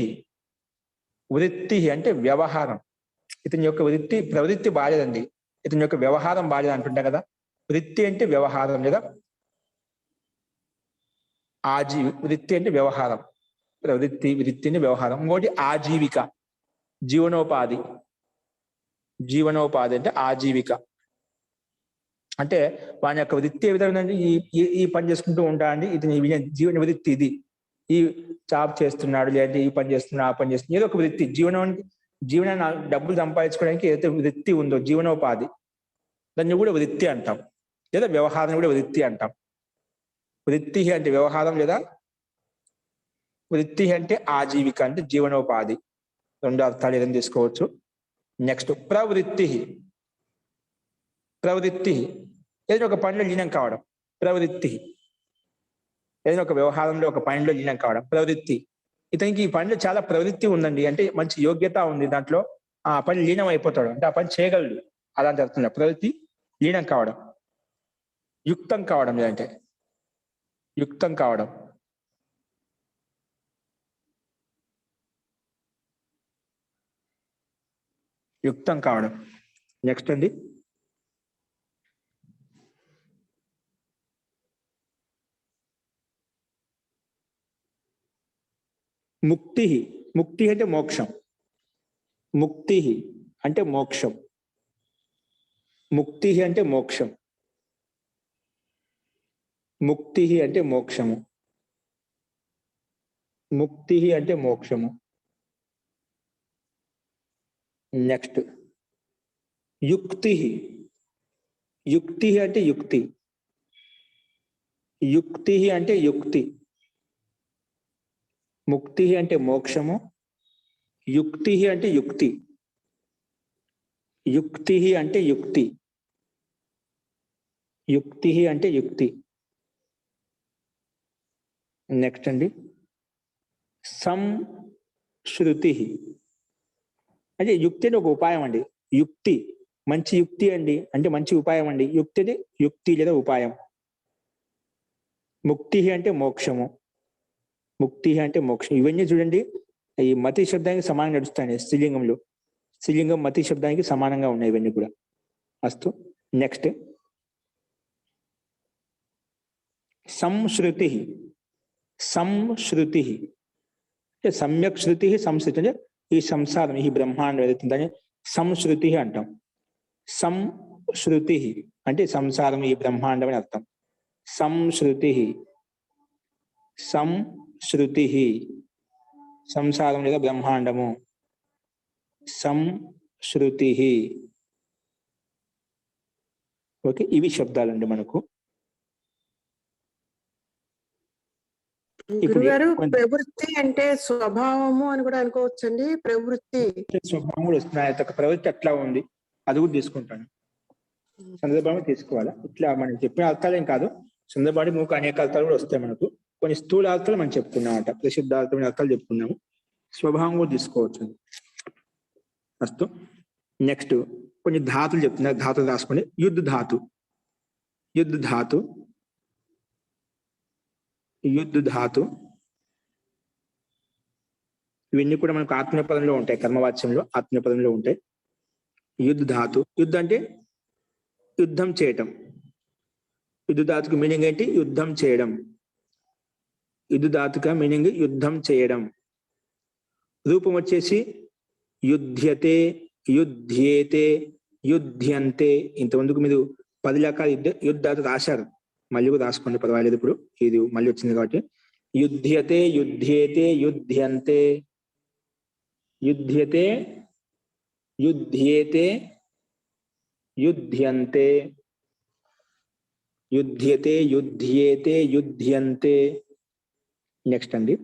వృత్తి అంటే వ్యవహారం. ఇతని యొక్క ప్రవృత్తి బాలేదండి, ఇతని యొక్క వ్యవహారం బాలేదు అంటుంటాం కదా. వృత్తి అంటే వ్యవహారం లేదా వృత్తి అంటే వ్యవహారం. వృత్తిని వ్యవహారం. ఇంకోటి ఆజీవిక, జీవనోపాధి. జీవనోపాధి అంటే ఆజీవిక. అంటే వాని యొక్క వృత్తి ఏ విధంగా ఈ పని చేసుకుంటూ ఉంటాడండి. ఇతని జీవన వృత్తి ఇది. ఈ జాబ్ చేస్తున్నాడు, లేదంటే ఈ పని చేస్తున్నాడు, ఆ పని చేస్తున్నాడు, ఏదో ఒక వృత్తి. జీవనాన్ని డబ్బులు సంపాదించుకోవడానికి ఏదైతే వృత్తి ఉందో, జీవనోపాధి, దాన్ని కూడా వృత్తి అంటాం. లేదా వ్యవహారం కూడా వృత్తి అంటాం. వృత్తి అంటే వ్యవహారం లేదా వృత్తి అంటే ఆజీవిక అంటే జీవనోపాధి. 2 అర్థాలు ఏదైనా తీసుకోవచ్చు. నెక్స్ట్ ప్రవృత్తి. ప్రవృత్తి ఏదైనా ఒక పనిలో లీనం కావడం. ప్రవృత్తి ఏదైనా ఒక వ్యవహారంలో ఒక పనిలో లీనం కావడం ప్రవృత్తి. ఇతనికి ఈ పనిలో చాలా ప్రవృత్తి ఉందండి, అంటే మంచి యోగ్యత ఉంది, దాంట్లో ఆ పని లీనం అయిపోతాడు, అంటే ఆ పని చేయగలడు. అలాంటి అర్థం ప్రవృత్తి. లీనం కావడం, యుక్తం కావడం, లేదంటే యుక్తం కావడం. యుక్తం కావడం. నెక్స్ట్ అండి ముక్తి. ముక్తి అంటే మోక్షం. ముక్తి అంటే మోక్షం. ముక్తి అంటే మోక్షం. ముక్తి అంటే మోక్షము. ముక్తి అంటే మోక్షము. నెక్స్ట్ యుక్తి. యుక్తి అంటే యుక్తి. యుక్తి అంటే యుక్తి. ముక్తి అంటే మోక్షము. యుక్తి అంటే యుక్తి. యుక్తి అంటే యుక్తి. యుక్తి అంటే యుక్తి. నెక్స్ట్ అండి సంశ్రుతి. అంటే యుక్తి అంటే ఒక ఉపాయం అండి. యుక్తి మంచి యుక్తి అండి, అంటే మంచి ఉపాయం అండి. యుక్తి అంటే యుక్తి లేదా ఉపాయం. ముక్తి అంటే మోక్షము. ముక్తి అంటే మోక్షం. ఇవన్నీ చూడండి ఈ మతి శబ్దానికి సమానంగా నడుస్తాయి స్త్రీలింగంలో. స్త్రీలింగం మతి శబ్దానికి సమానంగా ఉన్నాయి ఇవన్నీ కూడా. అస్తు. నెక్స్ట్ సంశ్రుతి. సంశ్రుతి అంటే సమ్యక్ శృతి, సంస్కృతి అంటే ఈ సంసారం, ఈ బ్రహ్మాండం ఏదైతుందని సంశ్రుతి అంటాం. సంశ్రుతి అంటే సంసారం, ఈ బ్రహ్మాండం అని అర్థం. సంశ్రుతి. సంశ్రుతి సంసారం లేదా బ్రహ్మాండము. సంశ్రుతి. ఓకే, ఇవి శబ్దాలండి మనకు. ఇప్పుడు గురుగారు కొంచెం- ప్రవృత్తి అంటే స్వభావము అని కూడా అనుకోవచ్చండి. ప్రవృత్తి స్వభావం కూడా వస్తుంది. ఆ యొక్క ప్రవృత్తి ఎట్లా ఉంది అది కూడా తీసుకుంటాను. సందర్భాన్ని తీసుకోవాలా. ఇట్లా మనం చెప్పిన అర్థాలేం కాదు, సందర్భాన్ని మూక అనేక అర్థాలు కూడా వస్తాయి మనకు. కొన్ని స్థూల అర్థాలు మనం చెప్పుకున్నామట, ప్రసిద్ధార్థమైన అర్థాలు చెప్పుకున్నాము. స్వభావం కూడా తీసుకోవచ్చు. ఫస్ట్ నెక్స్ట్ కొన్ని ధాతులు చెప్తున్నారు, ధాతులు రాసుకొని. యుద్ధ ధాతు, యుద్ధ ధాతు, యుద్ధ ధాతు. ఇవన్నీ కూడా మనకు ఆత్మీయ పదంలో ఉంటాయి, కర్మవాచ్యంలో ఆత్మీయ పదంలో ఉంటాయి. యుద్ధ ధాతు, యుద్ధ అంటే యుద్ధం చేయటం. యుద్ధ ధాతుకు మీనింగ్ ఏంటి? యుద్ధం చేయడం. యుద్ధ ధాతుక మీనింగ్ యుద్ధం చేయడం. రూపం వచ్చేసి యుధ్యతే, యుధ్యేతే, యుధ్యంతే. ఇంతమందుకు మీరు 10 రకాల యుద్ధాలు రాశారు, మళ్ళీ కూడా రాసుకోండి, పర్వాలేదు. ఇప్పుడు ఇది మళ్ళీ వచ్చింది కాబట్టి. యుధ్యతే, యుధ్యేతే, యుధ్యంతే. యుధ్యతే, యుధ్యేతే, యుధ్యంతే. యుధ్యతే, యుధ్యేతే, యుధ్యంతే. నెక్స్ట్ అండి,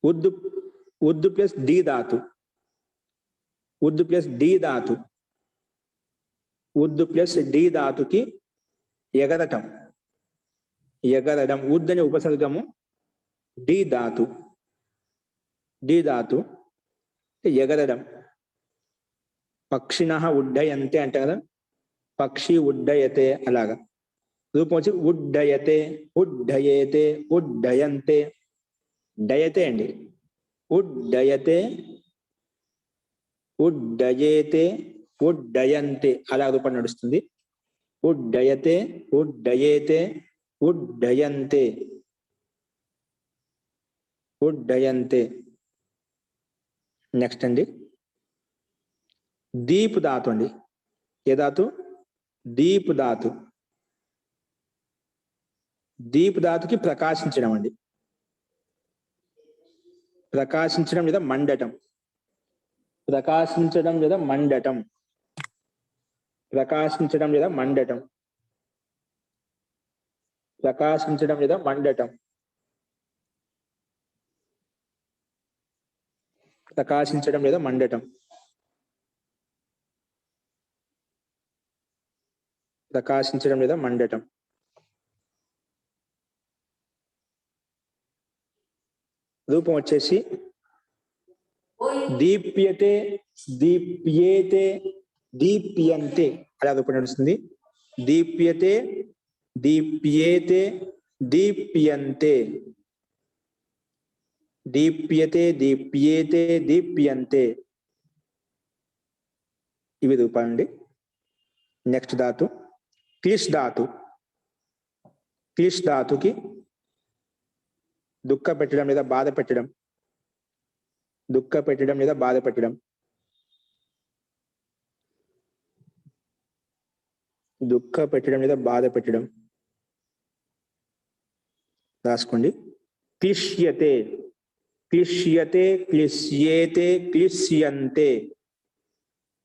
ఉద్దు, ఉద్దు ప్లస్ డి ధాతు. ఉద్దు ప్లస్ డి ధాతు. ఉద్దు ప్లస్ డి ధాతుకి ఎగరటం. ఎగరడం. ఉద్దు అనే ఉపసర్గము, డి ధాతు. డి ధాతు ఎగరడం. పక్షిణ ఉడ్డయంతే అంటే కదా, పక్షి ఉడ్డయతే అలాగా. రూపం వచ్చి ఉడ్డయతే, ఉడ్డయేతే, ఉడ్డయంతే. డయతే అండి, ఉడ్డయతే, ఉడ్డయేతే, ఉడ్డయంతే అలా రూపం నడుస్తుంది. ఉడ్డయతే, ఉడ్డయేతే, ఉడ్డయంతే, ఉడ్డయంతే. నెక్స్ట్ అండి, దీప్ ధాతు అండి. ఏ ధాతు? దీప్ ధాతు. దీప్ ధాతుకి ప్రకాశించడం అండి. ప్రకాశించడం లేదా మండటం. ప్రకాశించడం లేదా మండటం. ప్రకాశించడం లేదా మండటం. ప్రకాశించడం లేదా మండటం. ప్రకాశించడం లేదా మండటం. ప్రకాశించడం లేదా మండటం. రూపం వచ్చేసి దీప్యతే, దీప్యేతే, దీప్యంతే అలా రూపం నడుస్తుంది. దీప్యతే, దీప్యేతే, దీప్యంతే. దీప్యతే, దీప్యేతే, దీప్యంతే. ఇవి రూపాలండి. నెక్స్ట్ ధాతు క్లిష్ ధాతు. క్లిష్ ధాతుకి దుఃఖ పెట్టడం లేదా బాధ పెట్టడం. దుఃఖ పెట్టడం లేదా బాధ పెట్టడం. దుఃఖ పెట్టడం లేదా బాధ పెట్టడం రాసుకోండి. క్లిష్యతే, క్లిష్యతే, క్లిశ్యేతే, క్లిశ్యంతే.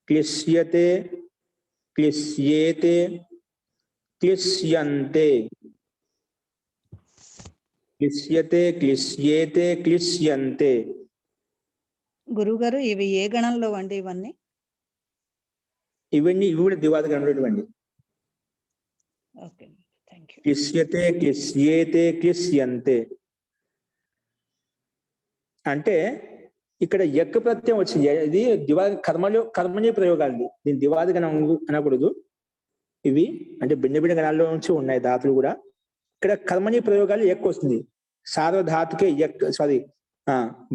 క్లిశ్యతే, క్లిశ్యేతే, క్లిశ్యంతే. క్లిశ్యతే, క్లిశ్యేతే, క్లిశ్యంతే. గురుగారు ఇవి ఏ గణంలో అండి ఇవన్నీ? ఇవన్నీ ఇవి కూడా దివాద గణంలో అండి. Okay, thank you. క్లిశ్యతే, క్లిశ్యేతే, క్లిశ్యంతే. అంటే ఇక్కడ ఎక్క ప్రత్యయం వచ్చింది. ఇది దివాద కర్మని ప్రయోగాలు. దీని దివాద గణం అనకూడదు. ఇవి అంటే భిన్న భిన్న గణాల్లో నుంచి ఉన్నాయి ధాతులు కూడా. ఇక్కడ కర్మని ప్రయోగాలు ఎక్కువ వస్తుంది. సార్వధాతుకే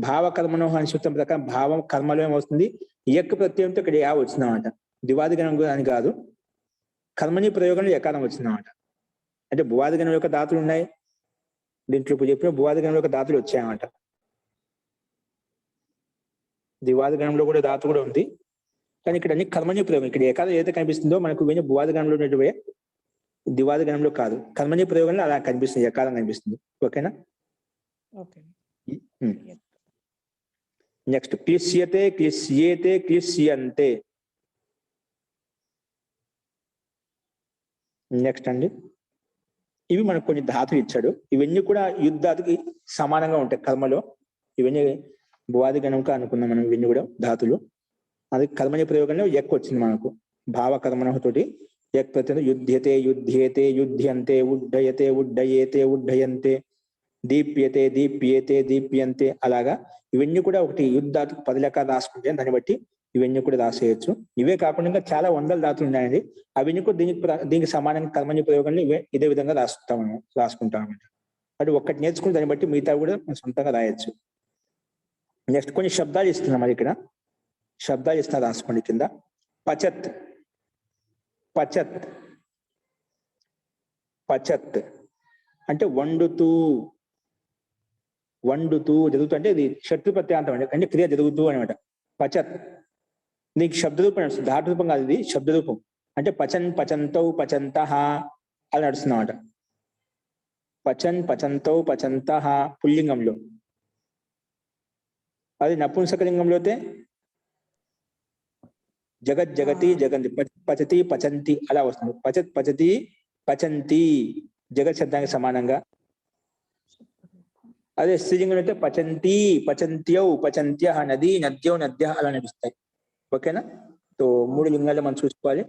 భావ కర్మనో అని సూత్రం ప్రకారం భావం కర్మలో ఏమొస్తుంది, ఎక్క ప్రత్యయంతో ఇక్కడ యా వచ్చిందన్నమాట. దివాది గణం అని కాదు, కర్మని ప్రయోగంలో ఎకారం వచ్చిందన్నమాట. అంటే భువాది గణం యొక్క ధాతులు ఉన్నాయి దీంట్లో. ఇప్పుడు చెప్పిన భువాది గణం యొక్క ధాతులు వచ్చాయన్నమాట. దివాది గణంలో కూడా ధాతు కూడా ఉంది, కానీ ఇక్కడ అన్ని కర్మని ప్రయోగం. ఇక్కడ ఏకాదం ఏదైతే కనిపిస్తుందో మనకు ఇవన్నీ భువాది గణంలో ఉన్నట్టువే, దివాది గణంలో కాదు. కర్మని ప్రయోగంలో అలా కనిపిస్తుంది, ఏకాదం కనిపిస్తుంది. ఓకేనా? ఓకే. నెక్స్ట్ క్లిశ్యతే, క్లిశ్యేతే, క్లిశ్యంతే. నెక్స్ట్ అండి, ఇవి మనకు కొన్ని ధాతులు ఇచ్చాడు. ఇవన్నీ కూడా యుద్ధానికి సమానంగా ఉంటాయి కర్మలో. ఇవన్నీ భువాది గణంక అనుకున్నాం మనం, ఇవన్నీ కూడా ధాతులు. అది కర్మని ప్రయోగంలో ఎక్కువ వచ్చింది మనకు. భావ కర్మణ తోటి ఎక్ ప్రతి యుధ్యతే, యుధ్యేతే, యుధ్యంతే, ఉడ్డయతే, ఉడ్డయేతే, ఉడ్డయంతే, దీప్యతే, దీప్యేతే, దీప్యంతే. అలాగా ఇవన్నీ కూడా ఒకటి యుద్ధానికి 10 లెక్క రాసుకుంటే దాన్ని బట్టి ఇవన్నీ కూడా రాసేయచ్చు. ఇవే కాకుండా ఇంకా చాలా వందల ధాతులు ఉన్నాయండి. అవన్నీ కూడా దీనికి సమానంగా కర్మని ప్రయోగంలో ఇదే విధంగా రాసుకుంటామన్నమాట. అటు ఒక్కటి నేర్చుకుని దాన్ని బట్టి మిగతా కూడా మనం సొంతంగా రాయొచ్చు. నెక్స్ట్ కొన్ని శబ్దాలు ఇస్తున్నాం మరి ఇక్కడ. శబ్దాలు ఇస్తున్నా, రాసుకోండి కింద. పచత్, పచత్, పచత్ అంటే వండుతూ, వండుతూ జరుగుతూ, అంటే ఇది శత్రు ప్రత్యాంతం అండి, అంటే క్రియ జరుగుతూ అనమాట. పచత్ నీకు శబ్దరూపం, ధాటు రూపం కాదు, ఇది శబ్దరూపం. అంటే పచన్, పచంతౌ, పచంతః అలా నడుస్తున్నమాట. పచన్, పచంతౌ, పచంతః పుల్లింగంలో. అది నపుంసకలింగంలో అయితే జగత్, జగతి, జగంతి, పచతి, పచంతి అలా వస్తుంది. పచత్, పచతి, పచంతి జగత్ శబ్దానికి సమానంగా. అదే స్త్రీలింగంలో అయితే పచంతి, పచంత్యౌ, పచంత్య, నది, నద్యౌ, నద్య అలా నడుస్తాయి. ఓకేనా? సో 3 లింగాలు మనం చూసుకోవాలి.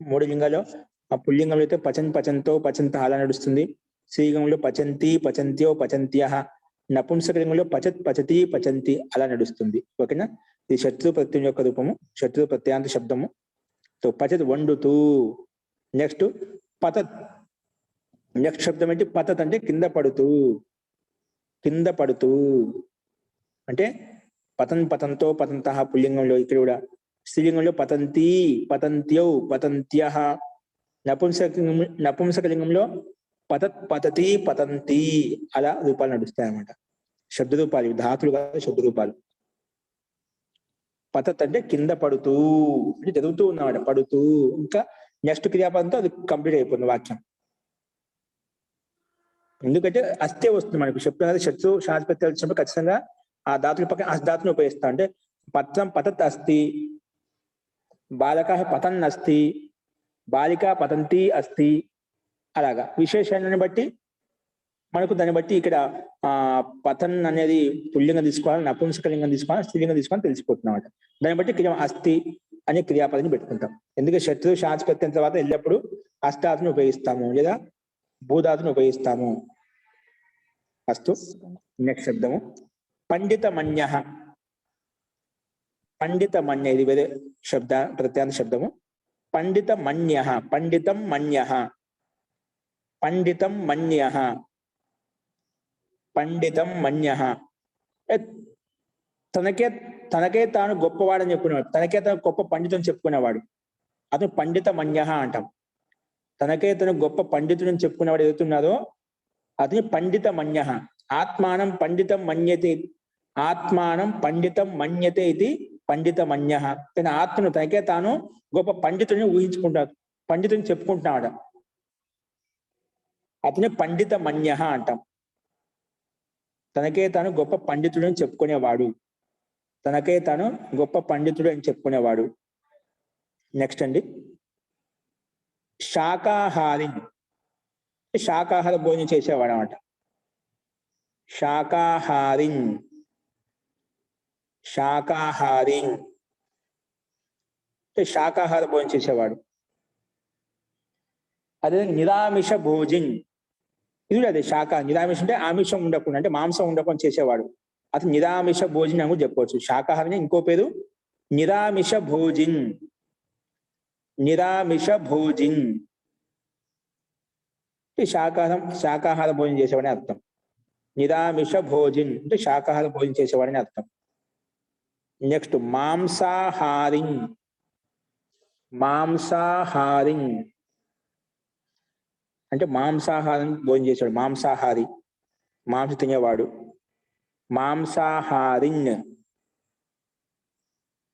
3 లింగాలు ఆ పుల్లింగంలో అయితే పచన్, పచంతో, పచంత అలా నడుస్తుంది. స్త్రీలింగంలో పచంతి, పచంత్యో, పచంత్య. నపుంసకలింగంలో పచత్, పచతి, పచంతి అలా నడుస్తుంది. ఓకేనా? ఇది శత్రు ప్రత్యయం యొక్క రూపము, శత్రు ప్రత్యాంత శబ్దము. సో పచత్ వండుతూ. నెక్స్ట్ పతత్. నెక్స్ట్ శబ్దం ఏంటి? పతత్ అంటే కింద పడుతూ, కింద పడుతూ. అంటే పతన్, పతంతో, పతంతః పుల్లింగంలో. ఇక్కడ కూడా స్త్రీలింగంలో పతంతి, పతంత్యౌ, పతంత్యః. నపుంసకలింగంలో పతత్, పతతి, పతంతి అలా రూపాలు నడుస్తాయి అన్నమాట. శబ్ద రూపాలు, ధాతులు కాదు, శబ్ద రూపాలు. పతత్ అంటే కింద పడుతూ, అంటే జరుగుతూ ఉన్నమాట, పడుతూ. ఇంకా నెక్స్ట్ క్రియాపదంతో అది కంప్లీట్ అయిపోతుంది వాక్యం. ఎందుకంటే అస్తే వస్తుంది మనకు. చెప్తున్నది శత్రు శాస్త్రపత్తి వచ్చినప్పుడు ఖచ్చితంగా ఆ ధాతుల పక్కన అస్ధాతుని ఉపయోగిస్తాం. అంటే పత్రం పతత్ అస్తి, బాలక పతన్ అస్తి, బాలిక పతంతి అస్తి. అలాగా విశేషాన్ని బట్టి మనకు దాన్ని బట్టి ఇక్కడ పతన్ అనేది పుల్లింగం తీసుకోవాలి, నపుంసకలింగం తీసుకోవాలి, స్త్రీలింగం తీసుకోవాలి తెలిసిపోతున్నమాట. దాన్ని బట్టి క్రియ అస్థి అనే క్రియాపదని పెట్టుకుంటాం. ఎందుకంటే శత్రు శాస్త్రపత్తి తర్వాత ఎల్లప్పుడూ అస్తాతుని ఉపయోగిస్తాము లేదా భూధాతుని ఉపయోగిస్తాము. అస్తు. నెక్స్ట్ శబ్దము పండితమన్య. పండితమన్య ఇది వేరే శబ్ద ప్రత్యాంత శబ్దము. పండితమన్య, పండితం మన్య, పండితం మన్య, పండితం మన్య. తనకే తాను గొప్పవాడని చెప్పుకునేవాడు, తనకే తాను గొప్ప పండితుని చెప్పుకునేవాడు, అతను పండిత మన్య అంటాం. తనకే తను గొప్ప పండితుడిని చెప్పుకునేవాడు ఎదుగుతున్నారో అతని పండిత మన్య. ఆత్మానం పండితం మన్యతే, ఆత్మానం పండితం మన్యతే ఇది పండిత మన్య. తన ఆత్మను తనకే తాను గొప్ప పండితుడిని ఊహించుకుంటాడు, పండితుని చెప్పుకుంటున్నాడు, అతని పండిత మన్య అంటాం. తనకే తాను గొప్ప పండితుడని చెప్పుకునేవాడు, తనకే తాను గొప్ప పండితుడు అని చెప్పుకునేవాడు. నెక్స్ట్ అండి శాకాహారి. శాకాహార భోజనం చేసేవాడు అన్నమాట. శాకాహారి, శాకాహారి శాకాహార భోజనం చేసేవాడు. అదే నిరామిష భోజన్, ఇది అదే శాఖ. నిరామిషం అంటే ఆమిషం ఉండకుండా, అంటే మాంసం ఉండకుండా చేసేవాడు, అతను నిరామిష భోజనం అని కూడా చెప్పవచ్చు. శాకాహారం ఇంకో పేరు నిరామిష భోజన్. నిరామిష భోజన్ శాకాహార భోజనం చేసేవాడని అర్థం. నిరామిష భోజన్ అంటే శాకాహార భోజనం చేసేవాడని అర్థం. నెక్స్ట్ మాంసాహారి. మాంసాహారి అంటే మాంసాహారం భోజనం చేసేవాడు, మాంసాహారి, మాంసం తినేవాడు. మాంసాహారిన్,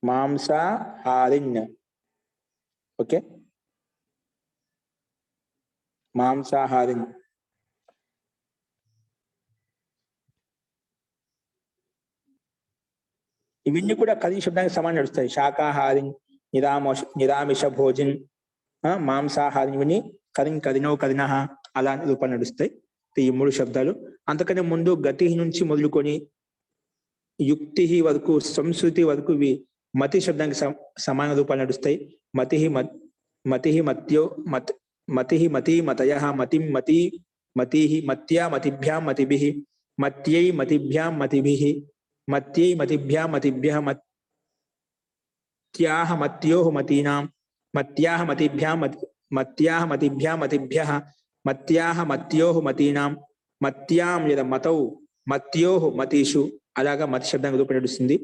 మాంసాహారిన్. ఓకే, మాంసాహారిన్. ఇవన్నీ కూడా కదిన శబ్దానికి సమానం నడుస్తాయి. శాకాహారి, నిరామిష భోజన్, మాంసాహారి, ఇవన్నీ కదినో కదినః అలా రూపాలు నడుస్తాయి ఈ 3 శబ్దాలు. అంతకనే ముందు గతి నుంచి మొదలుకొని యుక్తి వరకు, సంస్కృతి వరకు ఇవి మతి శబ్దానికి సమాన రూపాలు నడుస్తాయి. మతి మత్యో మతి మతయః, మత్యా మతిభ్యాం మతిభిః, మత్యై మతిభ్యాం మతిభిః, మత్యై మతిభ్యాం మతిభ్యః, మత్యాః మత్యోః మతీనాం, మత్యాః మతిభ్యాం మతిభ్యః, మత్యాః మత్యోః మతీనాం, మత్యాం లేదా మతౌ మత్యోః మతీషు. అలాగా మతి శబ్దానికి రూపం నడుస్తుంది.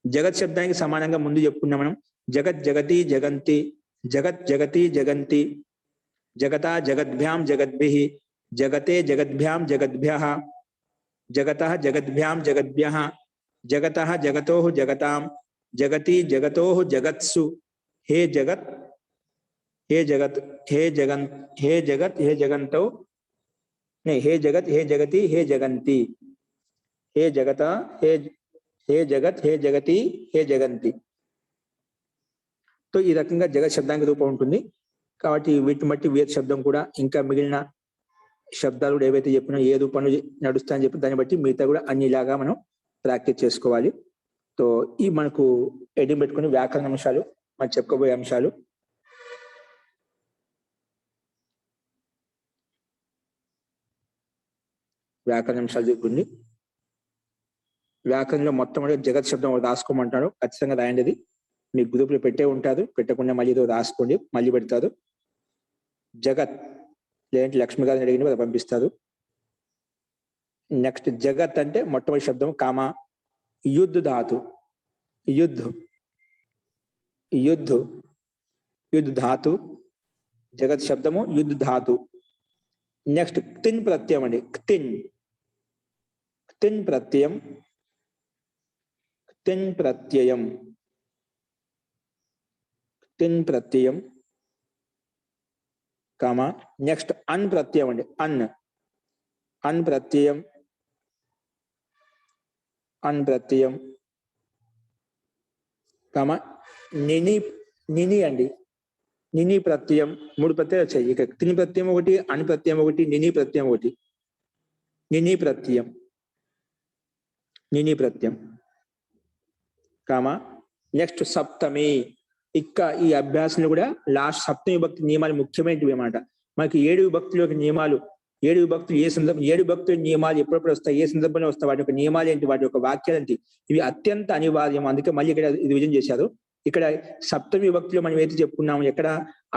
జగత్ శబ్దానికి సమానంగా ముందు చెప్పుకున్నాం మనం. జగత్ జగతి జగంతి, జగత్ జగతి జగంతి, జగతా జగద్భ్యాం జగద్భిః, జగతే జగద్భ్యాం జగద్భ్యః, జగతః జగద్భ్యాం జగద్భ్యః, జగతః జగతోః జగతాం, జగతి జగతోః జగత్సు. హే జగత్ హే జగత్ హే జగన్ హే జగత్ హే జగంతో హే జగత్ హే జగతి హే జగంతి, హే జగత హే జగత్ హే జగతి హే జగంతి. ఈ రకంగా జగత్ శబ్దానికి రూపం ఉంటుంది. కాబట్టి వీటిని బట్టి వేద శబ్దం కూడా ఇంకా మిగిలిన శబ్దాలు కూడా ఏవైతే చెప్పినా ఏ రూపంలో నడుస్తాయని చెప్పి దాన్ని బట్టి మిగతా కూడా అన్నిలాగా మనం ప్రాక్టీస్ చేసుకోవాలి. ఈ మనకు ఎడిం పెట్టుకుని వ్యాకరణ అంశాలు మనం చెప్పుకోబోయే అంశాలు. వ్యాకరణ అంశాలు చెప్పుకుంది. వ్యాకరణంలో మొత్తం జగత్ శబ్దం రాసుకోమంటాడు. ఖచ్చితంగా రాయండి. మీ గ్రూప్లో పెట్టే ఉంటారు, పెట్టకుండా మళ్ళీ రాసుకోండి, మళ్ళీ పెడతారు. జగత్ లేదంటే లక్ష్మి గారిని అడిగిన వాళ్ళు పంపిస్తారు. నెక్స్ట్ జగత్ అంటే మొట్టమొదటి శబ్దం కామ. యుద్ధ ధాతు, యుద్ధ యుద్ధ యుద్ధ ధాతు, జగత్ శబ్దము యుద్ధ ధాతు. నెక్స్ట్ క్తిన్ ప్రత్యయం అండి. క్తిన్ క్తిన్ ప్రత్యయం, క్తిన్ ప్రత్యయం, క్తిన్ ప్రత్యయం కామ. నెక్స్ట్ అన్ ప్రత్యయం అండి. అన్ ప్రత్యయం, అన్ ప్రత్యయం కామ. నిని అండి. నిని ప్రత్యయం. 3 ప్రత్యయాలు వచ్చాయి. ఇక క్తిన్ ప్రత్యయం ఒకటి, అన్ ప్రత్యయం ఒకటి, నిని ప్రత్యయం ఒకటి. నిని ప్రత్యయం, నిని ప్రత్యయం కామ. నెక్స్ట్ సప్తమి. ఈ అభ్యాసంలో కూడా లాస్ట్ సప్తమి విభక్తి నియమాలు ముఖ్యమైనవి అన్నమాట. మనకి 7 విభక్తుల నియమాలు, 7 విభక్తులు ఏ సందర్భం, 7 విభక్తుల నియమాలు ఎప్పుడెప్పుడు వస్తాయి, ఏ సందర్భంలో వస్తాయి, వాటి యొక్క నియమాలు ఏంటి, వాటి యొక్క వాక్యాలు ఏంటి, ఇవి అత్యంత అనివార్యం. అందుకే మళ్ళీ ఇక్కడ రివిజన్ చేశారు. ఇక్కడ సప్తమి విభక్తిలో మనం ఏదైతే చెప్పుకున్నాము, ఎక్కడ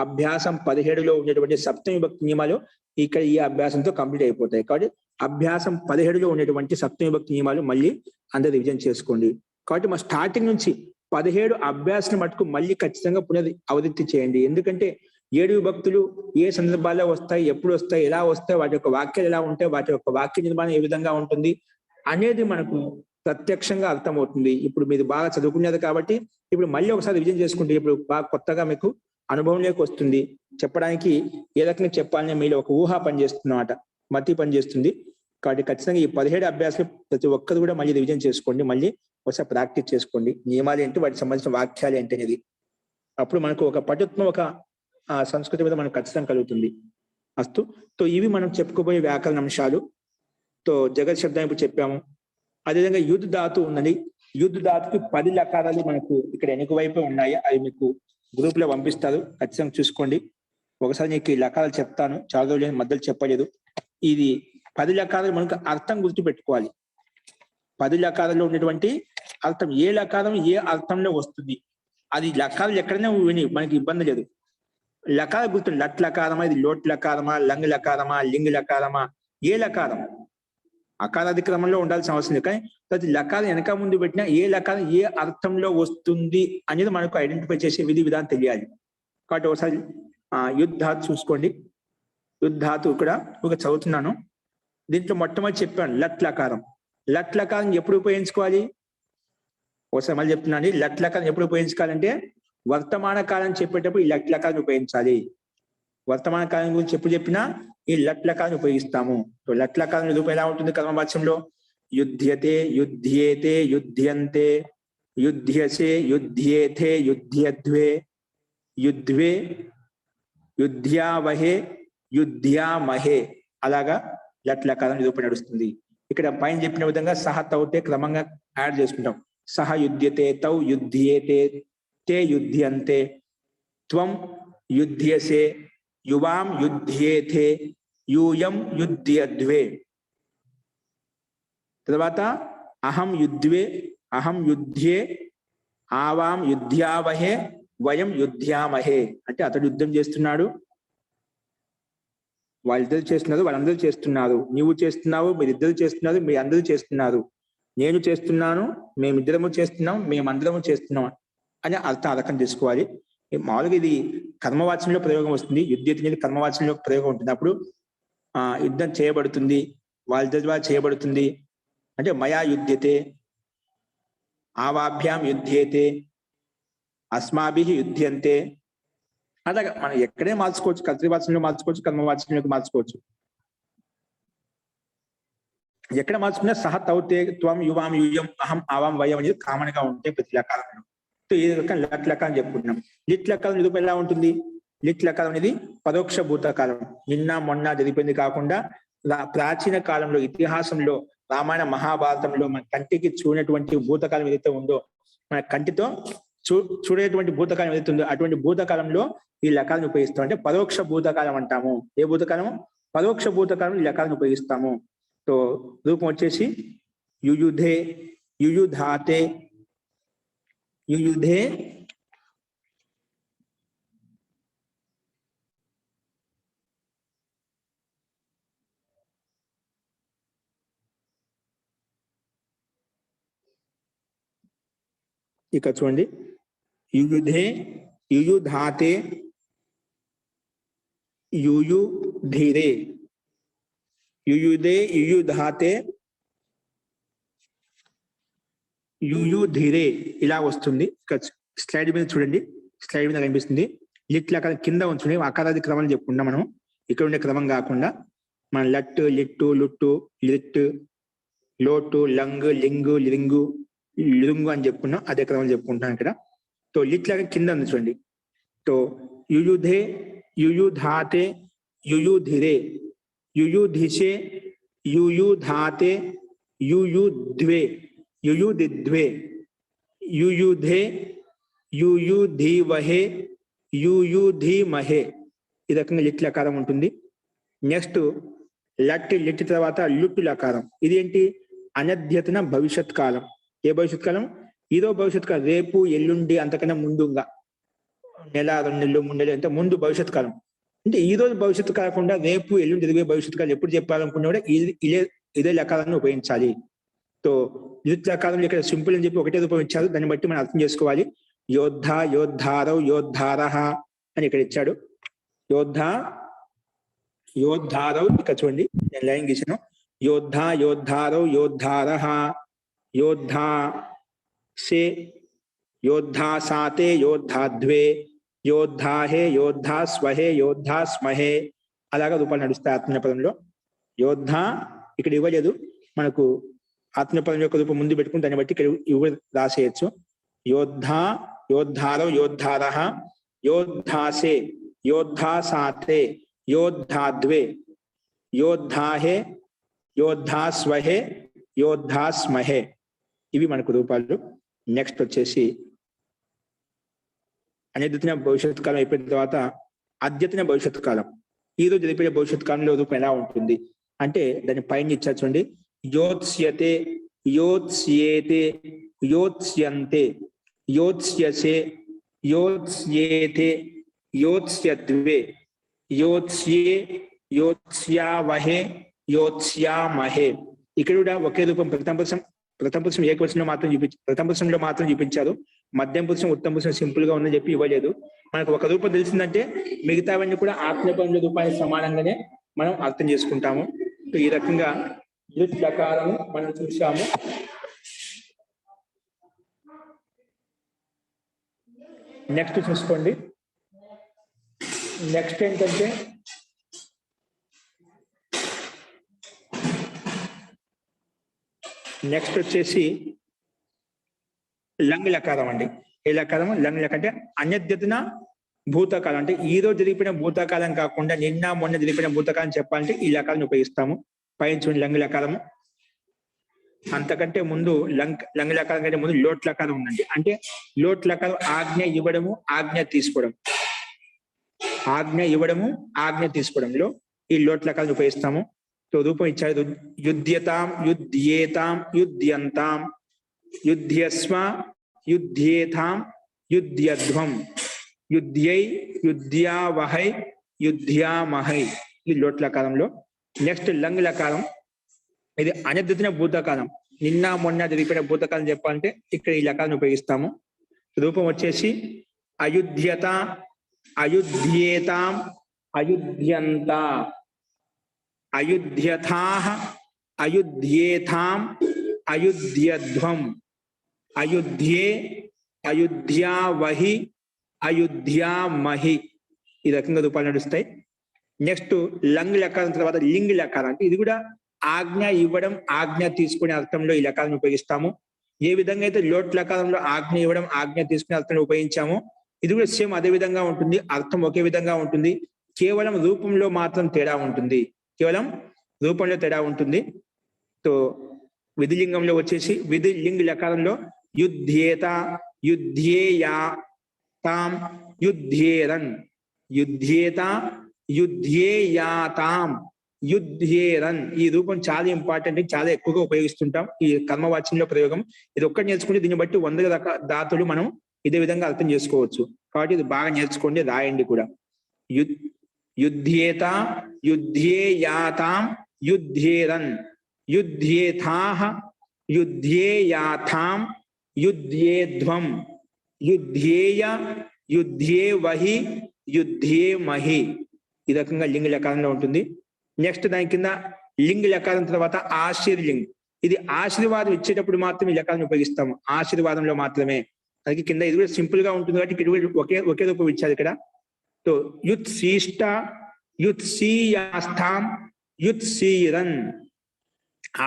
అభ్యాసం 17లో ఉండేటువంటి సప్తమి విభక్తి నియమాలు ఇక్కడ ఈ అభ్యాసంతో కంప్లీట్ అయిపోతాయి. కాబట్టి అభ్యాసం 17లో ఉండేటువంటి సప్తమి విభక్తి నియమాలు మళ్ళీ అందరూ రివిజన్ చేసుకోండి. కాబట్టి మా స్టార్టింగ్ నుంచి 17 అభ్యాసం మటుకు మళ్ళీ ఖచ్చితంగా పునరావృత్తి చేయండి. ఎందుకంటే 7 విభక్తులు ఏ సందర్భాల్లో వస్తాయి, ఎప్పుడు వస్తాయి, ఎలా వస్తాయి, వాటి యొక్క వాక్యాలు ఎలా ఉంటాయి, వాటి యొక్క వాక్య నిర్మాణం ఏ విధంగా ఉంటుంది అనేది మనకు ప్రత్యక్షంగా అర్థమవుతుంది. ఇప్పుడు మీరు బాగా చదువుకునేది కాబట్టి ఇప్పుడు మళ్ళీ ఒకసారి రివిజన్ చేసుకుంటే ఇప్పుడు బాగా కొత్తగా మీకు అనుభవంలోకి వస్తుంది. చెప్పడానికి ఏ రకంగా చెప్పాలని మీలో ఒక ఊహ పనిచేస్తున్నమాట, మతి పనిచేస్తుంది. కాబట్టి ఖచ్చితంగా ఈ 17 అభ్యాసాలు ప్రతి ఒక్కరు కూడా మళ్ళీ రివిజన్ చేసుకోండి, మళ్ళీ ఒకసారి ప్రాక్టీస్ చేసుకోండి. నియమాలు ఏంటి, వాటికి సంబంధించిన వాక్యాలు ఏంటి అనేది. అప్పుడు మనకు ఒక పటుత్వం, ఒక సంస్కృతి మీద మనకు ఖచ్చితంగా కలుగుతుంది. అస్తు. ఇవి మనం చెప్పుకోబోయే వ్యాకరణ అంశాలు. జగత్ శబ్దం ఇప్పుడు చెప్పాము. అదేవిధంగా యుద్ధ ధాతు ఉన్నది. యుద్ధ ధాతుకి 10 లకారాలు మనకు ఇక్కడ వెనుక వైపు ఉన్నాయి. అవి మీకు గ్రూప్ లో పంపిస్తారు, ఖచ్చితంగా చూసుకోండి. ఒకసారి నీకు ఈ లకారాలు చెప్తాను, చాలా రోజులు మధ్యలో చెప్పలేదు. ఇది 10 లకారాలు మనకు అర్థం గుర్తు పెట్టుకోవాలి. 10 లకారాల్లో ఉన్నటువంటి అర్థం, ఏ లకారం ఏ అర్థంలో వస్తుంది, అది లకారాలు ఎక్కడైనా విని మనకి ఇబ్బంది లేదు. లకార గుర్తు, లట్ లకారమా, ఇది లోట్ లకారమా, లంగ్ లకారమా, లింగ్ లకారమా, ఏ లకారం అకారాది క్రమంలో ఉండాల్సిన అవసరం లేదు. కానీ ప్రతి లకారం వెనక ముందు పెట్టినా ఏ లకారం ఏ అర్థంలో వస్తుంది అనేది మనకు ఐడెంటిఫై చేసే విధి విధానం తెలియాలి. కాబట్టి ఒకసారి యుద్ధాతు చూసుకోండి. యుద్ధాతు ఇక్కడ ఒక చదువుతున్నాను. దీంట్లో మొట్టమొదటి చెప్పాను లట్ లకారం. లట్ లకారం ఎప్పుడు ఉపయోగించుకోవాలి, ఒకసారి మళ్ళీ చెప్తున్నాను. లట్ లకారం ఎప్పుడు ఉపయోగించుకోవాలంటే వర్తమాన కాలం చెప్పేటప్పుడు ఈ లట్ లకారం ఉపయోగించాలి. వర్తమాన కాలం గురించి ఎప్పుడు చెప్పినా ఈ లట్ లకారం ఉపయోగిస్తాము. లట్ లకారం రూపం ఎలా ఉంటుంది కర్మవాచ్యంలో? యుధ్యతే, యుధ్యేతే, యుధ్యంతే, యుధ్యసే, యుధ్యేథే, యుధ్యద్వే, యుధ్వే, యుధ్యావహే, యుధ్యామహే. అలాగా లట్ లకారం నిరూపణ నడుస్తుంది. ఇక్కడ పైన చెప్పిన విధంగా సహ తౌతే క్రమంగా యాడ్ చేసుకుంటాం. సహ యుధ్యతే, తౌ యుధ్యేతే, తే యుధ్యంతే, త్వం యుధ్యసే, యువాం యుధ్యేథే, యూయం యుధ్యద్వే. తర్వాత అహం యుధ్వే, అహం యుధ్యే, ఆవాం యుధ్యావహే, వయం యుధ్యామహే. అంటే అతడు యుద్ధం చేస్తున్నాడు, వాళ్ళిద్దరు చేస్తున్నారు, వాళ్ళందరూ చేస్తున్నారు, నీవు చేస్తున్నావు, మీరిద్దరు చేస్తున్నారు, మీ అందరూ చేస్తున్నారు, నేను చేస్తున్నాను, మేమిద్దరము చేస్తున్నాం, మేమందరము చేస్తున్నాం అని అర్థం చేసుకోవాలి. మామూలుగా ఇది కర్మవాచనంలో ప్రయోగం వస్తుంది. యుద్ధం అనేది కర్మవాచనంలో ప్రయోగం ఉంటుంది. అప్పుడు యుద్ధం చేయబడుతుంది, వాళ్ళ ద్వారా చేయబడుతుంది. అంటే మయా యుధ్యతే, ఆవాభ్యాం యుధ్యేతే, అస్మాభిః యుధ్యంతే. అలాగా మనం ఎక్కడే మార్చుకోవచ్చు, కర్తృవాచనంలో మార్చుకోవచ్చు, కర్మవాచనంలోకి మార్చుకోవచ్చు. ఎక్కడ మార్చుకున్నా సహ తౌతే, త్వం యువాం యూయం, అహం ఆవాం వయం అనేది కామన్ గా ఉంటే ప్రతి లకారంలో. ఈ రకం లట్ లకారం చెప్పుకుంటున్నాం. లిట్ లకారం నిరూపణ ఎలా ఉంటుంది? లిట్ లకారం అనేది పరోక్ష భూతకాలం, నిన్న మొన్న జరిపింది కాకుండా ప్రాచీన కాలంలో ఇతిహాసంలో రామాయణ మహాభారతంలో మన కంటికి చూడనటువంటి భూతకాలం ఏదైతే ఉందో, మన కంటితో చూడేటువంటి భూతకాలం ఏదైతే ఉందో అటువంటి భూతకాలంలో ఈ లకాలను ఉపయోగిస్తాం. అంటే పరోక్ష భూతకాలం అంటాము. ఏ భూతకాలం? పరోక్ష భూతకాలం ఈ లకాలను ఉపయోగిస్తాము. సో రూపం వచ్చేసి యుయుధే, యుయుధాతే, యుయుధే, ఇక చూడండి, యుయుధే, యుయుధాతే, యుయుధిరే, యుయుధే, యుయుధాతే, యుయుధిరే ఇలా వస్తుంది. ఇక స్లైడ్ మీద చూడండి, స్లైడ్ మీద కనిపిస్తుంది. లిట్ లకారం కింద ఉంచుకుని అకారాది క్రమాలు చెప్పుకుంటాం మనం. ఇక్కడ ఉండే క్రమం కాకుండా మన లట్టు, లిట్టు, లుట్టు, లిట్, లోటు, లంగ్, లింగు, లింగు, లింగు అని చెప్పుకున్నాం. అదే క్రమం చెప్పుకుంటాం ఇక్కడ. తో లిట్ లకారం కింద ఉంది చూడండి. తో యుయుధే, యుయుధాతే, యుయుధిరే, యుయుధిషే, యుయుధాతే, యుయుద్వే, యుయుదిద్వే, యుయుధే, యుయుధీవహే, యుయుధీమహే. ఈ రకంగా లిట్ లకారం ఉంటుంది. నెక్స్ట్ లట్, లిట్ తర్వాత లుట్టు లకారం. ఇది ఏంటి? అనధ్యతన భవిష్యత్ కాలం. ఏ భవిష్యత్ కాలం? ఇదో భవిష్యత్ కాలం, రేపు, ఎల్లుండి, అంతకన్నా ముందుగా నెల, 2 నెలలు, 3 నెలలు అంటే ముందు భవిష్యత్ కాలం. అంటే ఈ రోజు భవిష్యత్తు కాకుండా రేపు, ఎల్లుండి జరిగే భవిష్యత్తు కాలం ఎప్పుడు చెప్పాలనుకున్నా కూడా ఇదే లకారాన్ని ఉపయోగించాలి. సో లిట్ లకారం ఇక్కడ సింపుల్ అని చెప్పి ఒకటే రూపం ఇచ్చారు. దాన్ని బట్టి మనం అర్థం చేసుకోవాలి. యోద్ధ, యోద్ధారౌ, యోద్ధారః అని ఇక్కడ ఇచ్చాడు. యోద్ధ, యోద్ధారౌ. ఇక్కడ చూడండి, నేను లైన్ గీసాను. యోద్ధ, యోద్ధారౌ, యోద్ధారః, యోద్ధాసే, యోద్ధాసాతే, యోద్ధాద్వే, యోద్ధాహే, యోద్ధాస్వహే, యోద్ధాస్మహే. అలాగా రూపాలు నడుస్తాయి ఆత్మీయపదంలో. యోద్ధ ఇక్కడ ఇవ్వలేదు మనకు. ఆత్మీయపదం యొక్క రూపం ముందు పెట్టుకుని దాన్ని బట్టి ఇక్కడ రాసేయచ్చు. యోద్ధ, యోద్ధారౌ, యోద్ధారః, యోద్ధాసే, యోద్ధాసాతే, యోద్ధాద్వే, యోద్ధాహే, యోద్ధాస్వహే, యోద్ధాస్మహే. ఇవి మనకు రూపాలు. నెక్స్ట్ వచ్చేసి అనిర్దిన భవిష్యత్ కాలం అయిపోయిన తర్వాత అద్యతన భవిష్యత్ కాలం. ఈ రోజు జరిపే భవిష్యత్ కాలంలో రూపం ఎలా ఉంటుంది అంటే దాని పైన ఇచ్చారు చూడండి. యోత్స్యతే, యోత్స్యేతే, యోత్స్యంతే, యోత్స్యసే, యోత్స్యేతే, యోత్స్యద్వే, యోత్స్యే, యోత్స్యావహే, యోత్స్యామహే. ఇక్కడ కూడా ఒకే రూపం. ప్రథమ పురుషం ఏకవచనంలో మాత్రం ప్రథమ పురుషంలో మాత్రం చూపించారు. మధ్యం పురుషం, ఉత్తమ పురుషం సింపుల్ గా ఉందని చెప్పి ఇవ్వలేదు. మనకు ఒక రూపం తెలిసిందంటే మిగతావన్నీ కూడా ఆత్మీయపదంలో రూపానికి సమానంగానే మనం అర్థం చేసుకుంటాము. ఈ రకంగా లిట్ లకారం మనం చూసాము. నెక్స్ట్ చూసుకోండి. నెక్స్ట్ ఏంటంటే నెక్స్ట్ వచ్చేసి లంగ్ లకారం అండి. ఏ లకారము? లంగ్ లకారం అంటే అన్యద్యతన భూతకాలం, అంటే ఈ రోజు జరిగిపోయిన భూతకాలం కాకుండా నిన్న మొన్న జరిగిపోయిన భూతకాలం చెప్పాలంటే ఈ లకారాన్ని ఉపయోగిస్తాము. పైన చూడండి లంగ్ లకారము. అంతకంటే ముందు లంగ్ లకారం కంటే ముందు లోట్ లకారం ఉందండి. అంటే లోట్ లకారం ఆజ్ఞ ఇవ్వడము, ఆజ్ఞ తీసుకోవడం. ఆజ్ఞ ఇవ్వడము, ఆజ్ఞ తీసుకోవడంలో ఈ లోట్ లకారాన్ని ఉపయోగిస్తాము. సో రూపం ఇచ్చారు. యుధ్యతాం, యుధ్యేతాం, యుధ్యంతాం, యుధ్యస్వ, యుధ్యేతాం, యుధ్యధ్వం, యుధ్యై, యుధ్యావహై, యుధ్యామహై. ఈ లోట్ లకారంలో. నెక్స్ట్ లంగ్ లకారం. ఇది అనద్యతన భూతకాలం, నిన్న మొన్న జరిగిపోయిన భూతకాలం చెప్పాలంటే ఇక్కడ ఈ లకారాన్ని ఉపయోగిస్తాము. రూపం వచ్చేసి అయుధ్యత, అయుధ్యేతాం, అయుధ్యంత, అయుధ్యథాః, అయుధ్యేతాం, అయుధ్యధ్వం, అయుధ్యే, అయుధ్యావహి, అయుధ్యామహి. ఈ రకంగా రూపాలు నడుస్తాయి. నెక్స్ట్ లంగ్ లకారం తర్వాత లింగ్ లకారం. అంటే ఇది కూడా ఆజ్ఞ ఇవ్వడం, ఆజ్ఞ తీసుకునే అర్థంలో ఈ లకారాన్ని ఉపయోగిస్తాము. ఏ విధంగా అయితే లోట్ లకారంలో ఆజ్ఞ ఇవ్వడం, ఆజ్ఞ తీసుకునే అర్థంలో ఉపయోగించామో ఇది కూడా సేమ్ అదే విధంగా ఉంటుంది. అర్థం ఒకే విధంగా ఉంటుంది. కేవలం రూపంలో మాత్రం తేడా ఉంటుంది. కేవలం రూపంలో తేడా ఉంటుంది. సో విధిలింగంలో వచ్చేసి విధి లింగ్ లకారంలో యుధ్యేత, యుధ్యేయాతాం, యుధ్యేరన్, యుధ్యేత, యుధ్యేయాతాం, యుధ్యేరన్. ఈ రూపం చాలా ఇంపార్టెంట్, చాలా ఎక్కువగా ఉపయోగిస్తుంటాం ఈ కర్మవాచ్యంలో ప్రయోగం. ఇది ఒక్కటి నేర్చుకుంటే దీన్ని బట్టి 100 రకాల ధాతులు మనం ఇదే విధంగా అర్థం చేసుకోవచ్చు. కాబట్టి ఇది బాగా నేర్చుకోండి, రాయండి కూడా. యుధ్యేత, యుధ్యేయాతాం, యుధ్యేరన్, యుధ్యేథాః, యుధ్యేయాథాం, యుధ్యేధ్వం, యుధ్యేయ, యుధ్యేవహి, యుధ్యేమహి. ఈ రకంగా లింగ లకారంలో ఉంటుంది. నెక్స్ట్ దాని కింద లింగ్ లకారం తర్వాత ఆశీర్లింగ్. ఇది ఆశీర్వాదం ఇచ్చేటప్పుడు మాత్రం ఈ లకారాన్ని ఉపయోగిస్తాము. ఆశీర్వాదంలో మాత్రమే. అది కింద ఇది కూడా సింపుల్ గా ఉంటుంది కాబట్టి ఇక్కడ ఒకే రూపం ఇచ్చారు ఇక్కడ. సో యుత్సీష్ట, యుత్సీయాస్థాం, యుత్సీరన్.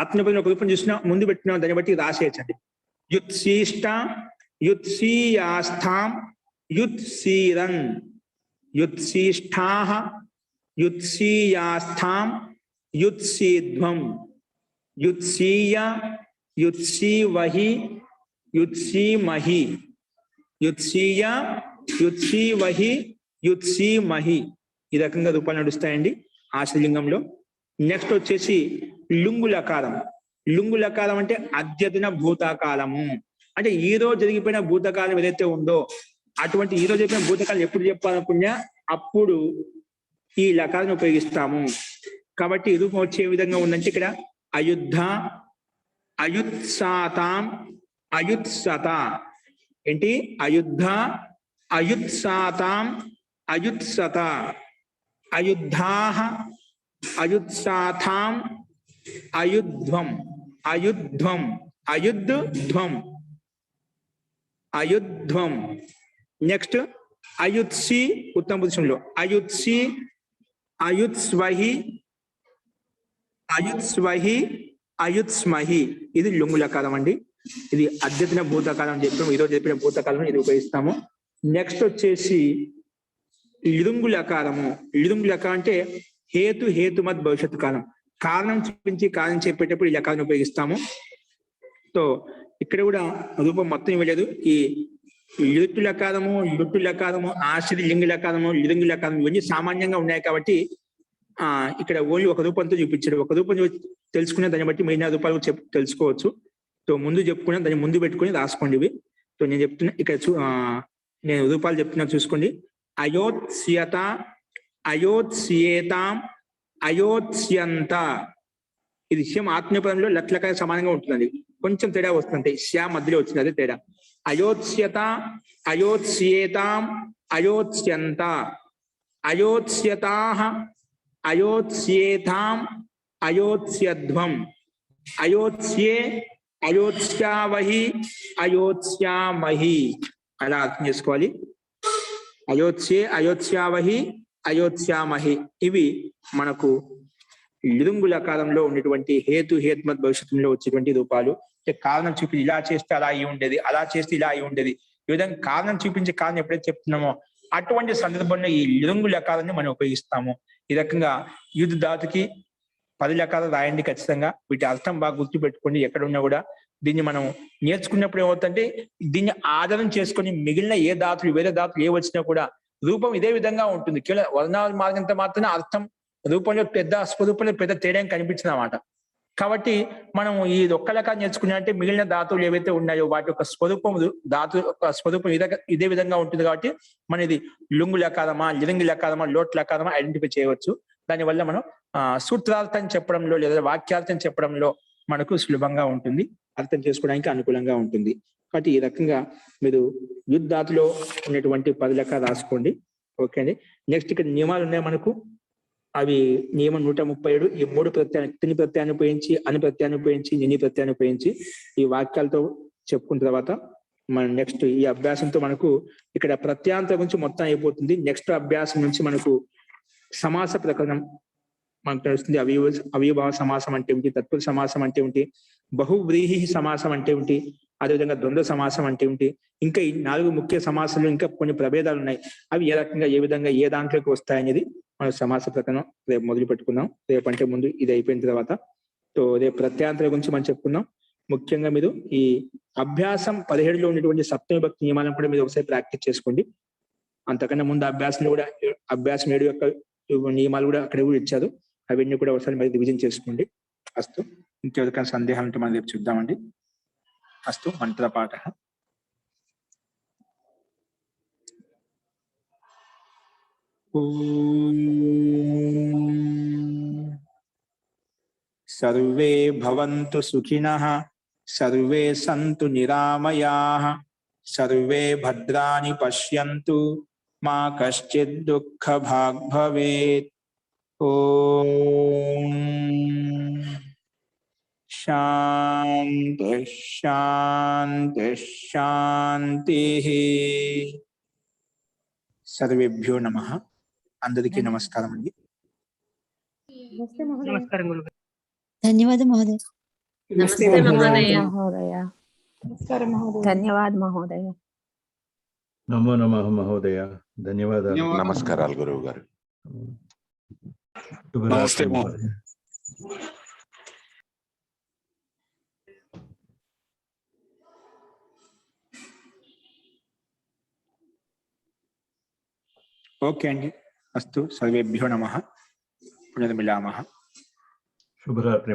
ఆత్మపైన ఒక రూపం చూసినా ముందు పెట్టినా దాన్ని బట్టి రాసేయచ్చండి. యుత్సీష్ట, యుత్సీయాస్థాం, యుత్సీరన్, యుత్సీష్టాః, యుత్సీయాస్థాం, యుత్సీధ్వం, యుత్సీయ, యుత్సీవహి, యుత్సీమహి, యుత్సీయ, యుత్సీవహి, యుత్సీమహి. ఈ రకంగా రూపాలు నడుస్తాయండి ఆశ్రలింగంలో. నెక్స్ట్ వచ్చేసి లుంగు లకారం. లుంగు లకారం అంటే అద్యతన భూతకాలము. అంటే ఈ రోజు జరిగిపోయిన భూతకాలం ఏదైతే ఉందో అటువంటి ఈ రోజు జరిగిన భూతకాలం ఎప్పుడు చెప్పాలనుకున్నా అప్పుడు ఈ లకారాన్ని ఉపయోగిస్తాము. కాబట్టి ఈ రూపం వచ్చే విధంగా ఉందంటే ఇక్కడ అయుద్ధ, అయుత్సాతాం, అయుత్సత. ఏంటి? అయుద్ధ, అయుత్సాతాం, అయుత్సత, అయుద్ధాః, అయుత్సాథాం, అయుధ్వం, అయుధ్వం, అయుద్ధ్వం, అయుధ్వం. నెక్స్ట్ అయుత్సి ఉత్తమ పొజిషన్లో అయుత్సి, అయుత్స్వహి, అయుత్స్వహి, అయుత్స్మహి. ఇది లుంగు లకారం అండి. ఇది అద్యతన భూతకాలం అని చెప్పాము. ఈరోజు చెప్పిన భూతకాలం ఇది ఉపయోగిస్తాము. నెక్స్ట్ వచ్చేసి లింగు లకారము. లింగు లకారం అంటే హేతు, హేతుమత్ భవిష్యత్తు కాలం. కారణం చూపించి కారణం చెప్పేటప్పుడు ఈ లకారాన్ని ఉపయోగిస్తాము. సో ఇక్కడ కూడా రూపం మొత్తం ఇవ్వలేదు. ఈ లుట్టు లకారము, లుట్టు లకారము, ఆశ్రి లింగ లకారము, లింగు లకారం ఇవన్నీ సామాన్యంగా ఉన్నాయి కాబట్టి ఇక్కడ ఓన్లీ ఒక రూపంతో చూపించాడు. ఒక రూపం తెలుసుకునే దాన్ని బట్టి మిగిలిన రూపాలు తెలుసుకోవచ్చు. సో ముందు చెప్పుకున్నా దాన్ని ముందు పెట్టుకుని రాసుకోండి ఇవి. సో నేను చెప్తున్నా ఇక్కడ నేను రూపాలు చెప్తున్నా చూసుకోండి. అయోత్స్యత, అయోత్స్యేతాం, అయోత్స్యంత. ఇది శ్యం ఆత్మీయపదంలో లట్లకాయ సమానంగా ఉంటుందండి. కొంచెం తేడా వస్తుంది, శ్యా మధ్యలో వచ్చింది, అదే తేడా. అయోత్స్యత, అయోత్స్యేతాం, అయోత్స్యంత, అయోత్స్యతాః, అయోత్స్యేతాం, అయోత్స్యధ్వం, అయోత్స్యే, అయోత్స్యావహి, అయోత్స్యామహి. అలా అర్థం చేసుకోవాలి. అయోత్స్యే, అయోత్స్యావహి, అయోత్స్యామహి. ఇవి మనకు లింగు లకారంలో ఉన్నటువంటి హేతు, హేతుమత్ భవిష్యత్తులో వచ్చేటువంటి రూపాలు. కారణం చూపించి ఇలా చేస్తే అలా అయి ఉండేది, అలా చేస్తే ఇలా అయి ఉండేది, ఈ విధంగా కారణం చూపించే కారణం ఎప్పుడైతే చెప్తున్నామో అటువంటి సందర్భంలో ఈ లింగు లకారాన్ని మనం ఉపయోగిస్తాము. ఈ రకంగా యుద్ధ ధాతుకి 10 లకారాలు రాయండి ఖచ్చితంగా. వీటి అర్థం బాగా గుర్తు పెట్టుకోండి. ఎక్కడ ఉన్నా కూడా దీన్ని మనం నేర్చుకున్నప్పుడు ఏమవుతుందంటే దీన్ని ఆధారం చేసుకొని మిగిలిన ఏ ధాతులు వేరే ధాతులు ఏ వచ్చినా కూడా రూపం ఇదే విధంగా ఉంటుంది. కేవలం వర్ణాల మార్గంతో మాత్రమే అర్థం రూపంలో స్వరూపంలో పెద్ద తేడా కనిపించింది అన్నమాట. కాబట్టి మనం ఈ ఒక్క లకారం నేర్చుకున్నామంటే మిగిలిన ధాతువులు ఏవైతే ఉన్నాయో వాటి యొక్క స్వరూపం స్వరూపం ఇదే విధంగా ఉంటుంది. కాబట్టి మన ఇది లుంగు లకారమా, లింగి లకారమా, లోట్ లకారమా ఐడెంటిఫై చేయవచ్చు. దానివల్ల మనం సూత్రార్థం చెప్పడంలో లేదా వాక్యార్థం చెప్పడంలో మనకు సులభంగా ఉంటుంది, అర్థం చేసుకోవడానికి అనుకూలంగా ఉంటుంది. కాబట్టి ఈ రకంగా మీరు యుద్ధాతులో ఉన్నటువంటి 10 లెక్క రాసుకోండి. ఓకే అండి. నెక్స్ట్ ఇక్కడ నియమాలు ఉన్నాయి మనకు. అవి నియమం 137. ఈ 3 ప్రత్యయాన్ని తిని ప్రత్యయాన్ని ఉపయోగించి, అని ప్రత్యయాన్ని ఉపయోగించి, నిని ప్రత్యయాన్ని ఉపయోగించి ఈ వాక్యాలతో చెప్పుకున్న తర్వాత మనం నెక్స్ట్ ఈ అభ్యాసంతో మనకు ఇక్కడ ప్రత్యాంతరం గురించి మొత్తం అయిపోతుంది. నెక్స్ట్ అభ్యాసం నుంచి మనకు సమాస ప్రకరణం మనకు తెలుస్తుంది. అవిభావ సమాసం అంటే ఏమిటి, తత్పురుష సమాసం అంటే ఏమిటి, బహువ్రీహి సమాసం అంటే ఏమిటి, అదేవిధంగా ద్వంద్వ సమాసం అంటే ఏమిటి, ఇంకా ఈ 4 ముఖ్య సమాసాలు ఇంకా కొన్ని ప్రభేదాలు ఉన్నాయి. అవి ఏ రకంగా ఏ విధంగా ఏ దాంట్లోకి వస్తాయనేది మనం సమాస ప్రకరణం రేపు మొదలు పెట్టుకుందాం. రేపు అంటే ముందు ఇది అయిపోయిన తర్వాత రేపు ప్రత్యాంతరం గురించి మనం చెప్పుకుందాం. ముఖ్యంగా మీరు ఈ అభ్యాసం 17లో ఉన్నటువంటి సప్తమి భక్తి నియమాలను కూడా మీరు ఒకసారి ప్రాక్టీస్ చేసుకోండి. అంతకన్నా ముందు అభ్యాసంలో కూడా అభ్యాసం 7 యొక్క నియమాలు కూడా అక్కడ కూడా ఇచ్చారు. అవన్నీ కూడా ఒకసారి మరి రివిజన్ చేసుకోండి. అస్తు. ఇంకెవరికైనా సందేహాలు ఉంటే మనం రేపు చూద్దామండి. అస్తు. మంత్రపాఠ. సర్వే భవంతు సుఖినః, సర్వే సంతు నిరామయాః, సర్వే భద్రాణి పశ్యంతు, మా కశ్చిద్ దుఃఖభాగ్ భవేత్. ఓం శాంతి శాంతి శాంతి. సర్వేభ్యో నమః. అందరికీ నమస్కారం అండి. ధన్యవాద మహోదయ. నమస్తే మహోదయ. నమస్కారం మహోదయ. ధన్యవాద మహోదయ. నమో నమః మహోదయ. ధన్యవాదాలు. నమస్కారాలు గురువు గారు. నమస్తే మహోదయ. ఓకే అండి. అస్తు. సర్వేభ్యో నమః. పునర్మిలామః. శుభరాత్రి.